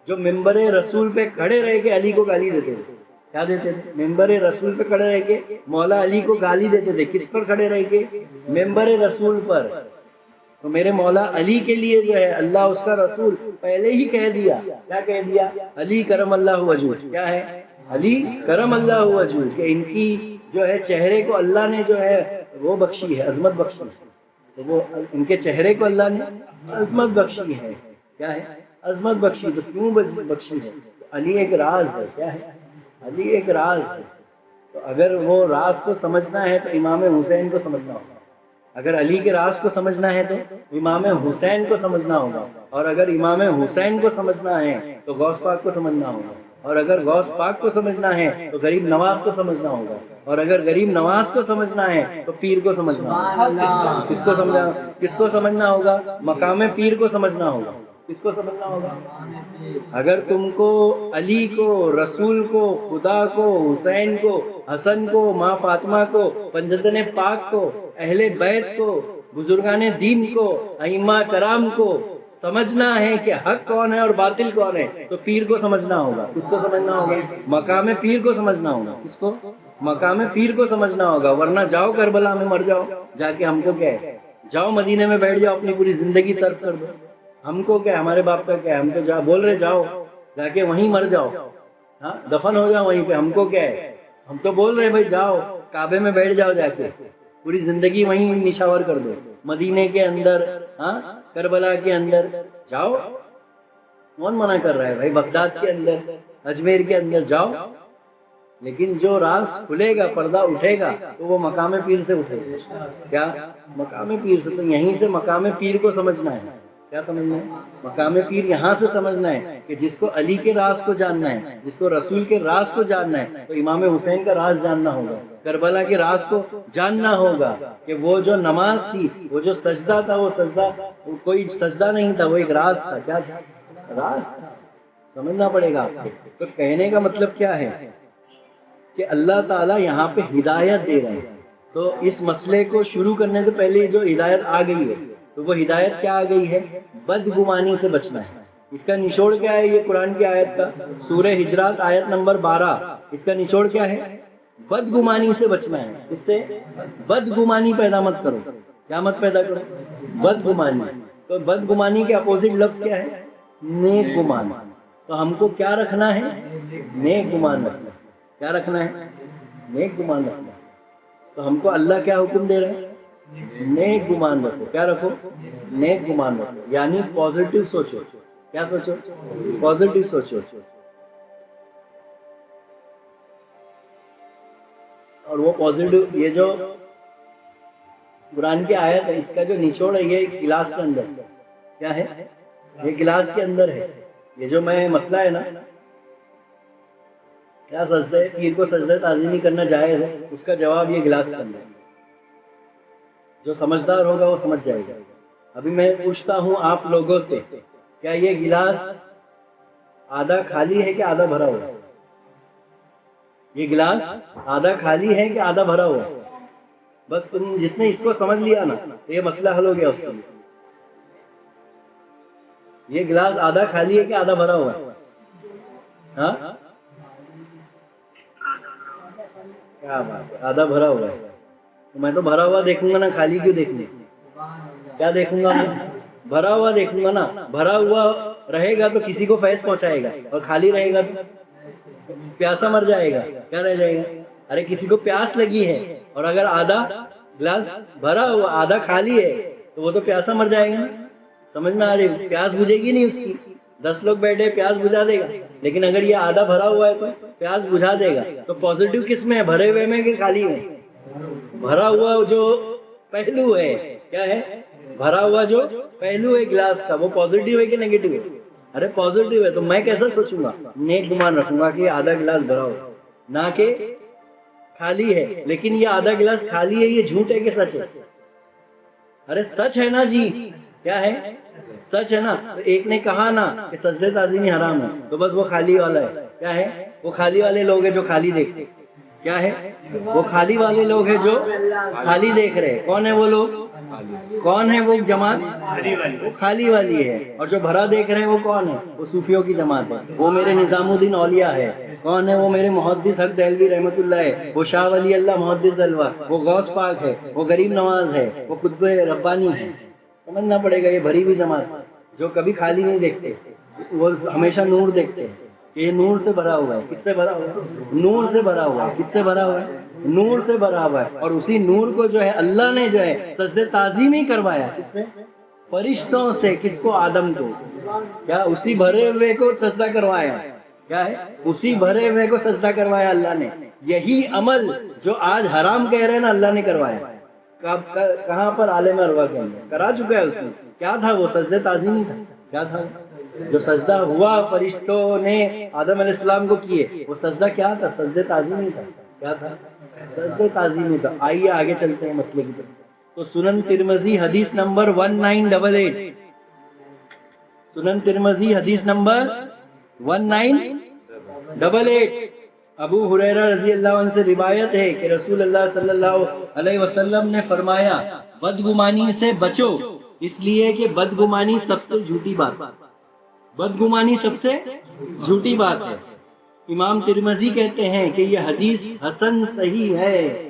جو ممبر رسول پہ کھڑے رہ کے علی کو گالی دیتے تھے۔ کیا دیتے تھے؟ ممبر رسول پہ کھڑے رہ کے مولا علی کو گالی دیتے تھے۔ کس پر کھڑے رہ کے؟ ممبر رسول پر۔ تو میرے مولا علی کے لیے جو ہے اللہ اس کا رسول پہلے ہی کہہ دیا۔ کیا کہہ دیا؟ علی کرم اللہ وجہ۔ کیا ہے؟ علی کرم اللہ وجہ، کہ ان کی جو ہے چہرے کو اللہ نے جو ہے وہ بخشی ہے، عظمت بخشی ہے۔ تو وہ ان کے چہرے کو اللہ نے عظمت بخشی ہے۔ کیا ہے؟ عظمت بخشی۔ تو کیوں بخشی ہے؟ علی ایک راز ہے۔ کیا ہے؟ علی ایک راز ہے۔ تو اگر وہ راز کو سمجھنا ہے تو امام حسین کو سمجھنا ہوگا، اگر علی کے راز کو سمجھنا ہے تو امام حسین کو سمجھنا ہوگا، اور اگر امام حسین کو سمجھنا ہے تو غوث پاک کو سمجھنا ہوگا، اور اگر غوث پاک کو سمجھنا ہے تو غریب نواز کو سمجھنا ہوگا، اور اگر غریب نواز کو سمجھنا ہے تو پیر کو سمجھنا ہوگا۔ کس کو سمجھنا ہوگا؟ مقام پیر کو سمجھنا ہوگا۔ کس کو سمجھنا ہوگا؟ اگر تم کو علی کو، رسول کو، خدا کو، حسین کو، حسن کو، ماں فاطمہ کو، پنجتن پاک کو، اہل بیت کو، بزرگان دین کو، ائمہ کرام کو سمجھنا ہے کہ حق کون ہے اور باطل کون ہے، تو پیر کو سمجھنا ہوگا۔ کس کو سمجھنا ہوگا؟ مقام پیر کو سمجھنا ہوگا۔ کس کو؟ مقام پیر کو سمجھنا ہوگا۔ ورنہ جاؤ کربلا میں مر جاؤ جا کے، ہم کو کیا ہے؟ جاؤ مدینے میں بیٹھ جاؤ، اپنی پوری زندگی صرف کر دو، ہم کو کیا؟ ہمارے باپ کا کیا ہے؟ ہم تو بول رہے جاؤ جا کے وہیں مر جاؤ، ہاں دفن ہو جاؤ وہیں پہ، ہم کو کیا ہے؟ ہم تو بول رہے بھائی جاؤ کعبے میں بیٹھ جاؤ، جا کے پوری زندگی وہیں نشاور کر دو، مدینے کے اندر، ہاں کربلا کے اندر جاؤ۔ کون منع کر رہا ہے بھائی؟ بغداد کے اندر، اجمیر کے اندر جاؤ، لیکن جو راز کھلے گا، پردہ اٹھے گا، تو وہ مقام پیر سے اٹھے گا. کیا؟ مقام پیر سے. تو یہیں سے مقام پیر کو سمجھنا ہے. کیا سمجھنا ہے؟ مقام پیر یہاں سے سمجھنا ہے کہ جس کو علی کے راز کو جاننا ہے، جس کو رسول کے راز کو جاننا ہے، تو امام حسین کا راز جاننا ہوگا، کربلا کے راز کو جاننا ہوگا کہ وہ جو نماز تھی، وہ جو سجدہ تھا، وہ سجدہ کوئی سجدہ نہیں تھا، وہ ایک راز تھا. کیا تھا؟ راز تھا. سمجھنا پڑے گا آپ کو. تو کہنے کا مطلب کیا ہے کہ اللہ تعالیٰ یہاں پہ ہدایت دے رہے ہیں. تو اس مسئلے کو شروع کرنے سے پہلے جو ہدایت آ گئی ہے، تو وہ ہدایت کیا آ گئی ہے؟ بدگمانی سے بچنا ہے. اس کا نچوڑ کیا ہے؟ یہ قرآن کی آیت کا سورہ ہجرات آیت نمبر 12، اس کا نچوڑ کیا ہے؟ بدگمانی سے بچنا ہے. اس سے بدگمانی پیدا مت کرو. کیا مت پیدا کرو؟ بدگمانی. تو بدگمانی کے اپوزٹ لفظ کیا ہے؟ نیک گمان. تو ہم کو کیا رکھنا ہے؟ نیک گمان رکھنا. کیا رکھنا ہے؟ نیک گمان رکھنا. تو ہم کو اللہ کیا حکم دے رہے ہیں؟ نیک گمان رکھو. کیا رکھو؟ نیک گمان رکھو. یعنی پازیٹیو سوچو. کیا سوچو؟ پازیٹیو سوچو. اور وہ پازیٹیو، یہ جو قرآن کی آیت ہے، اس کا جو نچوڑ ہے یہ گلاس کے اندر. کیا ہے؟ یہ گلاس کے اندر ہے. یہ جو میں مسئلہ ہے نا، کیا سجدہ پیر کو سجدہ تعظیمی کرنا جائز ہے، اس کا جواب یہ گلاس کے اندر. جو سمجھدار ہوگا وہ سمجھ جائے گا. ابھی میں پوچھتا ہوں آپ لوگوں سے، کیا یہ گلاس آدھا خالی ہے کہ آدھا بھرا ہوا؟ یہ گلاس آدھا خالی ہے کہ آدھا بھرا ہوا؟ بس جس نے اس کو سمجھ لیا نا، تو یہ مسئلہ حل ہو گیا اس کے لیے. یہ گلاس آدھا خالی ہے کہ آدھا بھرا ہوا؟ ہاں، کیا بات ہے، آدھا بھرا ہوا ہے. میں تو بھرا ہوا دیکھوں گا نا، خالی کیوں دیکھوں گا؟ کیا دیکھوں گا میں؟ بھرا ہوا دیکھوں گا نا. بھرا ہوا رہے گا تو کسی کو فیض پہنچائے گا، اور خالی رہے گا تو پیاسا مر جائے گا. کیا رہ جائے گا؟ ارے کسی کو پیاس لگی ہے، اور اگر آدھا گلاس بھرا ہوا آدھا خالی ہے تو وہ تو پیاسا مر جائے گا. سمجھ میں آ رہی؟ پیاس بجھے گی نہیں اس کی. 10 لوگ بیٹھے، پیاس بجھا دے گا. لیکن اگر یہ آدھا بھرا ہوا ہے تو پیاس بجھا دے گا. تو پازیٹیو کس میں ہے؟ بھرے ہوئے میں کہ خالی میں؟ بھرا ہوا جو پہلو ہے. کیا ہے؟ بھرا ہوا جو پہلو ہے گلاس کا، وہ پازیٹیو ہے کہ نیگیٹو ہے؟ ارے پازیٹیو ہے. تو میں کیسا سوچوں گا؟ نیک گمان رکھوں گا کہ آدھا گلاس بھرا ہو، نہ کہ خالی ہے. لیکن یہ آدھا گلاس خالی ہے، یہ جھوٹ ہے کہ سچ ہے؟ ارے سچ ہے نا جی. کیا ہے؟ سچ ہے نا. تو ایک نے کہا نا کہ سجدہ تعظیمی حرام ہے، تو بس وہ خالی والا ہے. کیا ہے؟ وہ خالی والے لوگ ہیں جو خالی دیکھتے. کیا ہے؟ وہ خالی والے لوگ ہیں جو خالی دیکھ رہے. کون ہے وہ لوگ؟ کون ہے وہ جماعت؟ وہ خالی والی ہے. اور جو بھرا دیکھ رہے ہیں وہ کون ہے؟ وہ صوفیوں کی جماعت ہے. وہ میرے نظام الدین اولیاء ہے. کون ہے وہ؟ میرے محدث حق دہلوی رحمۃ اللہ ہے. وہ شاہ ولی اللہ محدث الوا. وہ غوث پاک ہے. وہ غریب نواز ہے. وہ قطب ربانی ہے. سمجھنا پڑے گا. یہ بھری ہوئی جماعت جو کبھی خالی نہیں دیکھتے، وہ ہمیشہ نور دیکھتے ہیں. یہ نور سے بھرا ہوا ہے. کس سے بھرا ہوا ہے؟ نور سے بھرا ہوا ہے. کس سے بھرا ہوا ہے؟ نور سے بھرا ہوا ہے. اور اسی نور کو جو ہے اللہ نے جو ہے سجدہ تعظیمی کروایا. کس سے؟ فرشتوں سے. کس کو؟ آدم کو. کیا؟ اسی بھرے ہوئے کو سجدہ کروایا. کیا ہے؟ اسی بھرے ہوئے کو سجدہ کروایا اللہ نے. یہی عمل جو آج حرام کہہ رہے ہیں نا، اللہ نے کروایا. کہاں پر؟ عالم ارواح کے اندر کرا چکا ہے اس نے. کیا تھا وہ؟ سجدہ تعظیمی تھا. کیا تھا جو سجدہ ہوا فرشتوں نے آدم علیہ السلام کو کیے؟ وہ سجدہ کیا تھا؟ سجدہ تعظیمی تھا. کیا تھا؟ سجدہ تعظیمی تھا. آئیے آگے چلتے ہیں مسئلے کی طرف. تو سنن ترمذی حدیث نمبر 1988. سنن ترمذی حدیث نمبر 1988. ابو ہریرہ رضی اللہ عنہ سے روایت ہے کہ رسول اللہ صلی اللہ علیہ وسلم نے فرمایا، بدگمانی سے بچو، اس لیے کہ بدگمانی سب سے جھوٹی بات. بدگمانی سب سے جھوٹی بات ہے. امام ترمذی کہتے ہیں کہ یہ حدیث حسن صحیح ہے،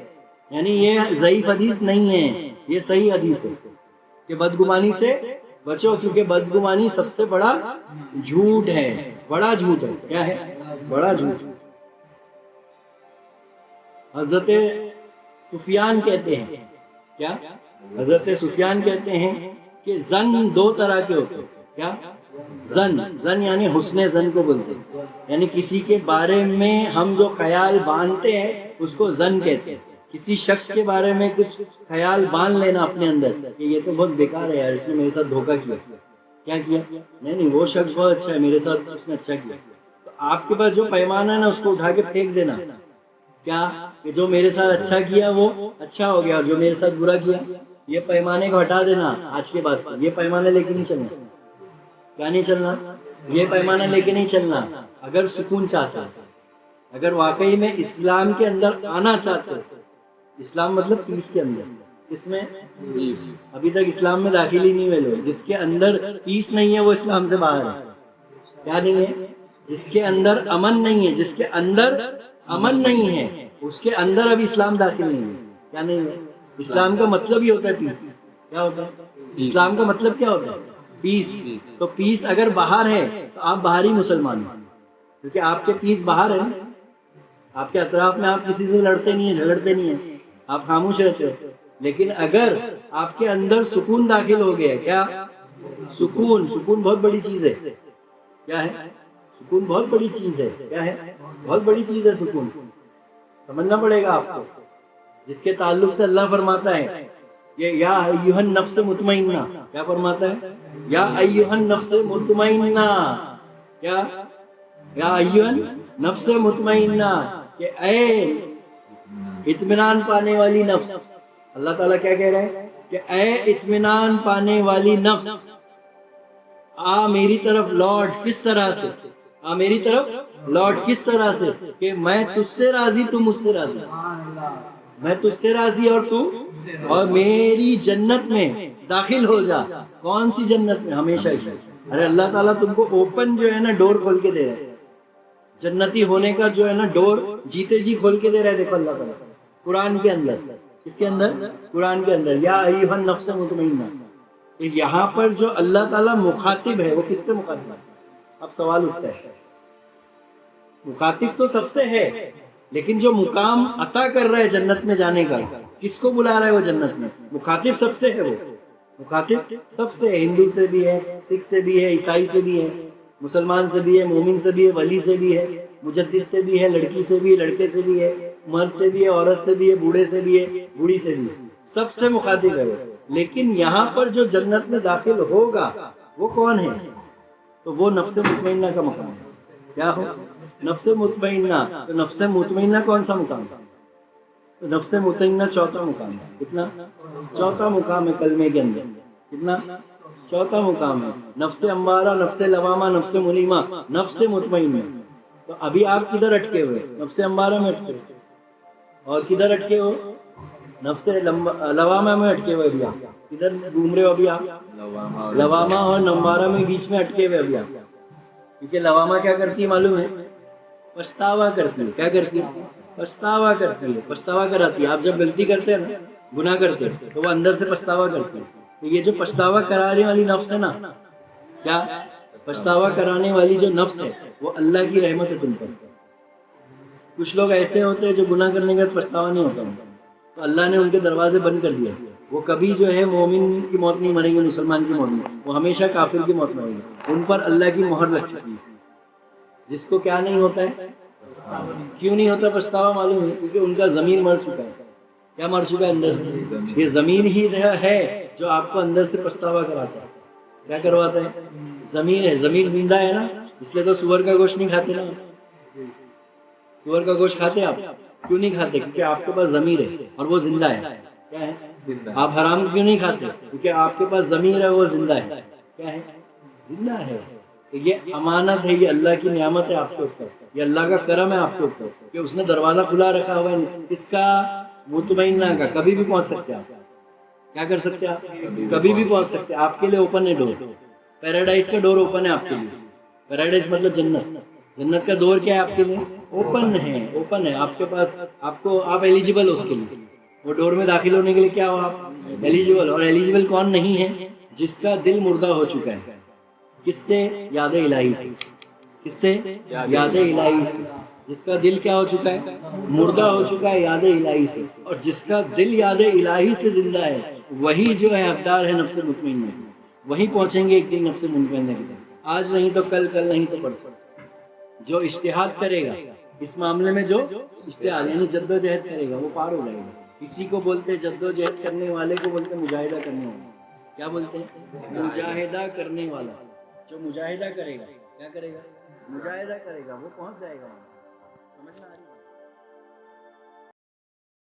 یعنی یہ ضعیف حدیث نہیں ہے، یہ صحیح حدیث ہے کہ بدگمانی سے بچو، کیونکہ بدگمانی سب سے بڑا جھوٹ ہے. بڑا جھوٹ ہے. کیا ہے؟ بڑا جھوٹ. حضرت سفیان کہتے ہیں، کیا؟ حضرت سفیان کہتے ہیں کہ زن 2 طرح کے ہوتے ہیں. کیا؟ زن یعنی حسن زن کو بولتے ہیں، یعنی کسی کے بارے میں ہم جو خیال باندھتے ہیں اس کو زن کہتے ہیں. کسی شخص کے بارے میں کچھ خیال باندھ لینا اپنے اندر کہ یہ تو بہت بیکار ہے یار، اس نے میرے ساتھ دھوکہ کیا. کیا کیا؟ نہیں وہ شخص بہت اچھا ہے، میرے ساتھ اس نے اچھا کیا. تو آپ کے پاس جو پیمانہ ہے نا اس کو اٹھا کے پھینک دینا. کیا کہ جو میرے ساتھ اچھا کیا وہ اچھا ہو گیا، اور جو میرے ساتھ برا کیا یہ پیمانے کو ہٹا دینا. آج کے بعد سے یہ پیمانہ لے کے نہیں چلنا. کیا نہیں چلنا؟ یہ پیمانہ لے کے نہیں چلنا. اگر سکون چاہتا ہے، اگر واقعی میں اسلام کے اندر آنا چاہتے ہو، اسلام مطلب پیس کے اندر، اس میں ابھی تک اسلام میں داخل ہی نہیں ہوئے لوگ. جس کے اندر پیس نہیں ہے وہ اسلام سے باہر ہے. کیا نہیں ہے؟ جس کے اندر امن نہیں ہے، جس کے اندر امن نہیں ہے اس کے اندر ابھی اسلام داخل نہیں ہے. کیا نہیں ہے؟ اسلام کا مطلب ہی ہوتا ہے پیس. کیا ہوتا ہے اسلام کا مطلب؟ کیا ہوتا ہے؟ پیس. تو پیس اگر باہر ہے تو آپ باہری مسلمان ہیں، کیونکہ آپ کے پیس باہر ہے. آپ کے اطراف میں آپ کسی سے لڑتے نہیں ہیں، جھگڑتے نہیں ہیں، آپ خاموش رہتے ہو. لیکن اگر آپ کے اندر سکون داخل ہو گیا، کیا سکون بہت بڑی چیز ہے. کیا ہے؟ سکون بہت بڑی چیز ہے. کیا ہے؟ بہت بڑی چیز ہے سکون. سمجھنا پڑے گا آپ کو، جس کے تعلق سے اللہ فرماتا ہے یہ یا ایھا النفس مطمئنہ. کیا فرماتا ہے؟ یا ایھا النفس مطمئنہ. کیا؟ یا ایھا النفس مطمئنہ، کہ اے اطمینان پانے والی نفس. اللہ تعالیٰ کیا کہہ رہے ہیں؟ کہ اے اطمینان پانے والی نفس، آ میری طرف لوٹ. کس طرح سے؟ آ میری طرف لوٹ کس طرح سے؟ کہ میں تجھ سے راضی، تو مجھ سے راضی. میں تجھ سے راضی اور تو، اور میری جنت میں داخل ہو جا. کون سی جنت میں؟ ہمیشہ ہی. ارے اللہ تعالیٰ تم کو اوپن جو ہے نا ڈور کھول کے دے رہا ہے. جنتی ہونے کا جو ہے نا ڈور جیتے جی کھول کے دے رہا ہے. دیکھو اللہ تعالیٰ قرآن کے اندر. کس کے اندر؟ قرآن کے اندر. یا ایھا النفس مطمئنہ. یہاں پر جو اللہ تعالیٰ مخاطب ہے وہ کس سے مخاطب ہے؟ اب سوال اٹھتا ہے. مخاطب تو سب سے ہے، لیکن جو مقام عطا کر رہا ہے جنت میں جانے کا، کس کو بلا رہا ہے وہ جنت میں؟ مخاطب سب سے ہے. وہ مخاطب سب سے ہے. ہندو سے بھی ہے، سکھ سے بھی ہے، عیسائی سے بھی ہے، مسلمان سے بھی ہے، مومن سے بھی ہے، ولی سے بھی ہے، مجدد سے بھی ہے، لڑکی سے بھی ہے، لڑکے سے بھی ہے، مرد سے بھی ہے، عورت سے بھی ہے، بوڑھے سے بھی ہے، بوڑھی سے بھی ہے. سب سے مخاطب ہے وہ. لیکن یہاں پر جو جنت میں داخل ہوگا وہ کون ہے؟ تو وہ نفس مطمئنہ کا مقام ہے. کیا ہو؟ نفس مطمئنہ. تو نفس مطمئنہ کون سا مقام ہے؟ تو نفس مطمئنہ چوتھا مقام ہے. کتنا؟ چوتھا مقام ہے کلمے کے اندر. کتنا؟ چوتھا مقام ہے. نفس امارہ، نفس لوامہ، نفس ملیمہ، نفس مطمئنہ. تو ابھی آپ کدھر اٹکے ہوئے؟ نفس امارہ میں اٹکے ہوئے. اور کدھر اٹکے ہو؟ نفس لوامہ میں اٹکے ہوئے. ابھی آپ کدھر گھوم رہے ہو؟ ابھی آپ لوامہ اور نمبارہ میں بیچ میں اٹکے ہوئے ابھی آپ. کیونکہ لوامہ کیا کرتی ہے معلوم ہے؟ پچھتاوا کرتی ہے. کیا کرتی ہے؟ پچھتاوا کرتی ہے. پچھتاوا کراتی ہے. آپ جب غلطی کرتے ہیں نا، گناہ کرتے ہیں، تو وہ اندر سے پچھتاوا کرتی ہے. تو یہ جو پچھتاوا کرانے والی نفس ہے نا، کیا پچھتاوا کرانے والی جو نفس ہے وہ اللہ کی رحمت ہے تم پر. کچھ لوگ ایسے ہوتے ہیں جو گناہ کرنے کے بعد پچھتاوا نہیں ہوتا، تو اللہ نے ان کے دروازے بند کر دیا. وہ کبھی جو ہے مومن کی موت نہیں مریں گے، مسلمان کی موت نہیں، وہ ہمیشہ کافر کی موت مریں گے. ان پر اللہ کی مہر لگ چکی ہے. جس کو کیا نہیں ہوتا ہے؟ کیوں نہیں ہوتا پچھتاوا معلوم ہے؟ کیونکہ ان کا ضمیر مر چکا ہے. کیا مر چکا ہے اندر سے؟ یہ ضمیر ہی ہے جو آپ کو اندر سے پچھتاوا کراتا ہے. کیا کرواتا ہے؟ ضمیر ہے. ضمیر زندہ ہے نا، اس لیے تو سور کا گوشت نہیں کھاتے نا. سور کا گوشت کھاتے آپ؟ کیوں نہیں کھاتے؟ کیونکہ آپ کے پاس ضمیر ہے اور وہ زندہ ہے. کیا ہے؟ آپ حرام کیوں نہیں کھاتے؟ کیونکہ آپ کے پاس ضمیر ہے، وہ زندہ ہے. کیا ہے؟ زندہ ہے. تو یہ امانت ہے، یہ اللہ کی نعمت ہے آپ کے اوپر، یہ اللہ کا کرم ہے آپ کے اوپر کہ اس نے دروازہ کھلا رکھا ہوا ہے. اس کا مطمئنہ کا کبھی بھی پہنچ سکتے آپ. کیا کر سکتے آپ؟ کبھی بھی پہنچ سکتے. آپ کے لیے اوپن ہے ڈور. پیراڈائز کا ڈور اوپن ہے آپ کے لیے. پیراڈائز مطلب جنت. جنت کا دور کیا ہے آپ کے لیے؟ اوپن ہے. اوپن ہے آپ کے پاس. آپ ایلیجیبل ہو اس کے لیے. وہ ڈور میں داخل ہونے کے لیے کیا ہو آپ؟ ایلیجیبل. اور ایلیجیبل کون نہیں ہے؟ جس کا دل مردہ ہو چکا ہے. کس سے؟ یاد الہی سے. کس سے؟ یاد الہی سے. جس کا دل کیا ہو چکا ہے؟ مردہ ہو چکا ہے یاد الہی سے. اور جس کا دل یاد الہی سے زندہ ہے وہی جو ہے حقدار ہے نفس مطمئنہ. وہی پہنچیں گے ایک دن نفس مطمئنہ کی طرف. آج نہیں تو کل، کل نہیں تو پرسوں. جو اشتہاد کرے گا اس معاملے میں، جو اشتہاد یعنی جد و جہد کرے گا وہ پار ہو جائے گا. کسی کو بولتے جد و جہد کرنے والے کو بولتے مجاہدہ کرنے والا. کیا بولتے ہیں؟ مجاہدہ کرنے والا. جو مجاہدہ کرے گا کیا کرے گا؟ مجاہدہ کرے گا وہ پہنچ جائے گا وہاں. سمجھ میں آ رہی ہے؟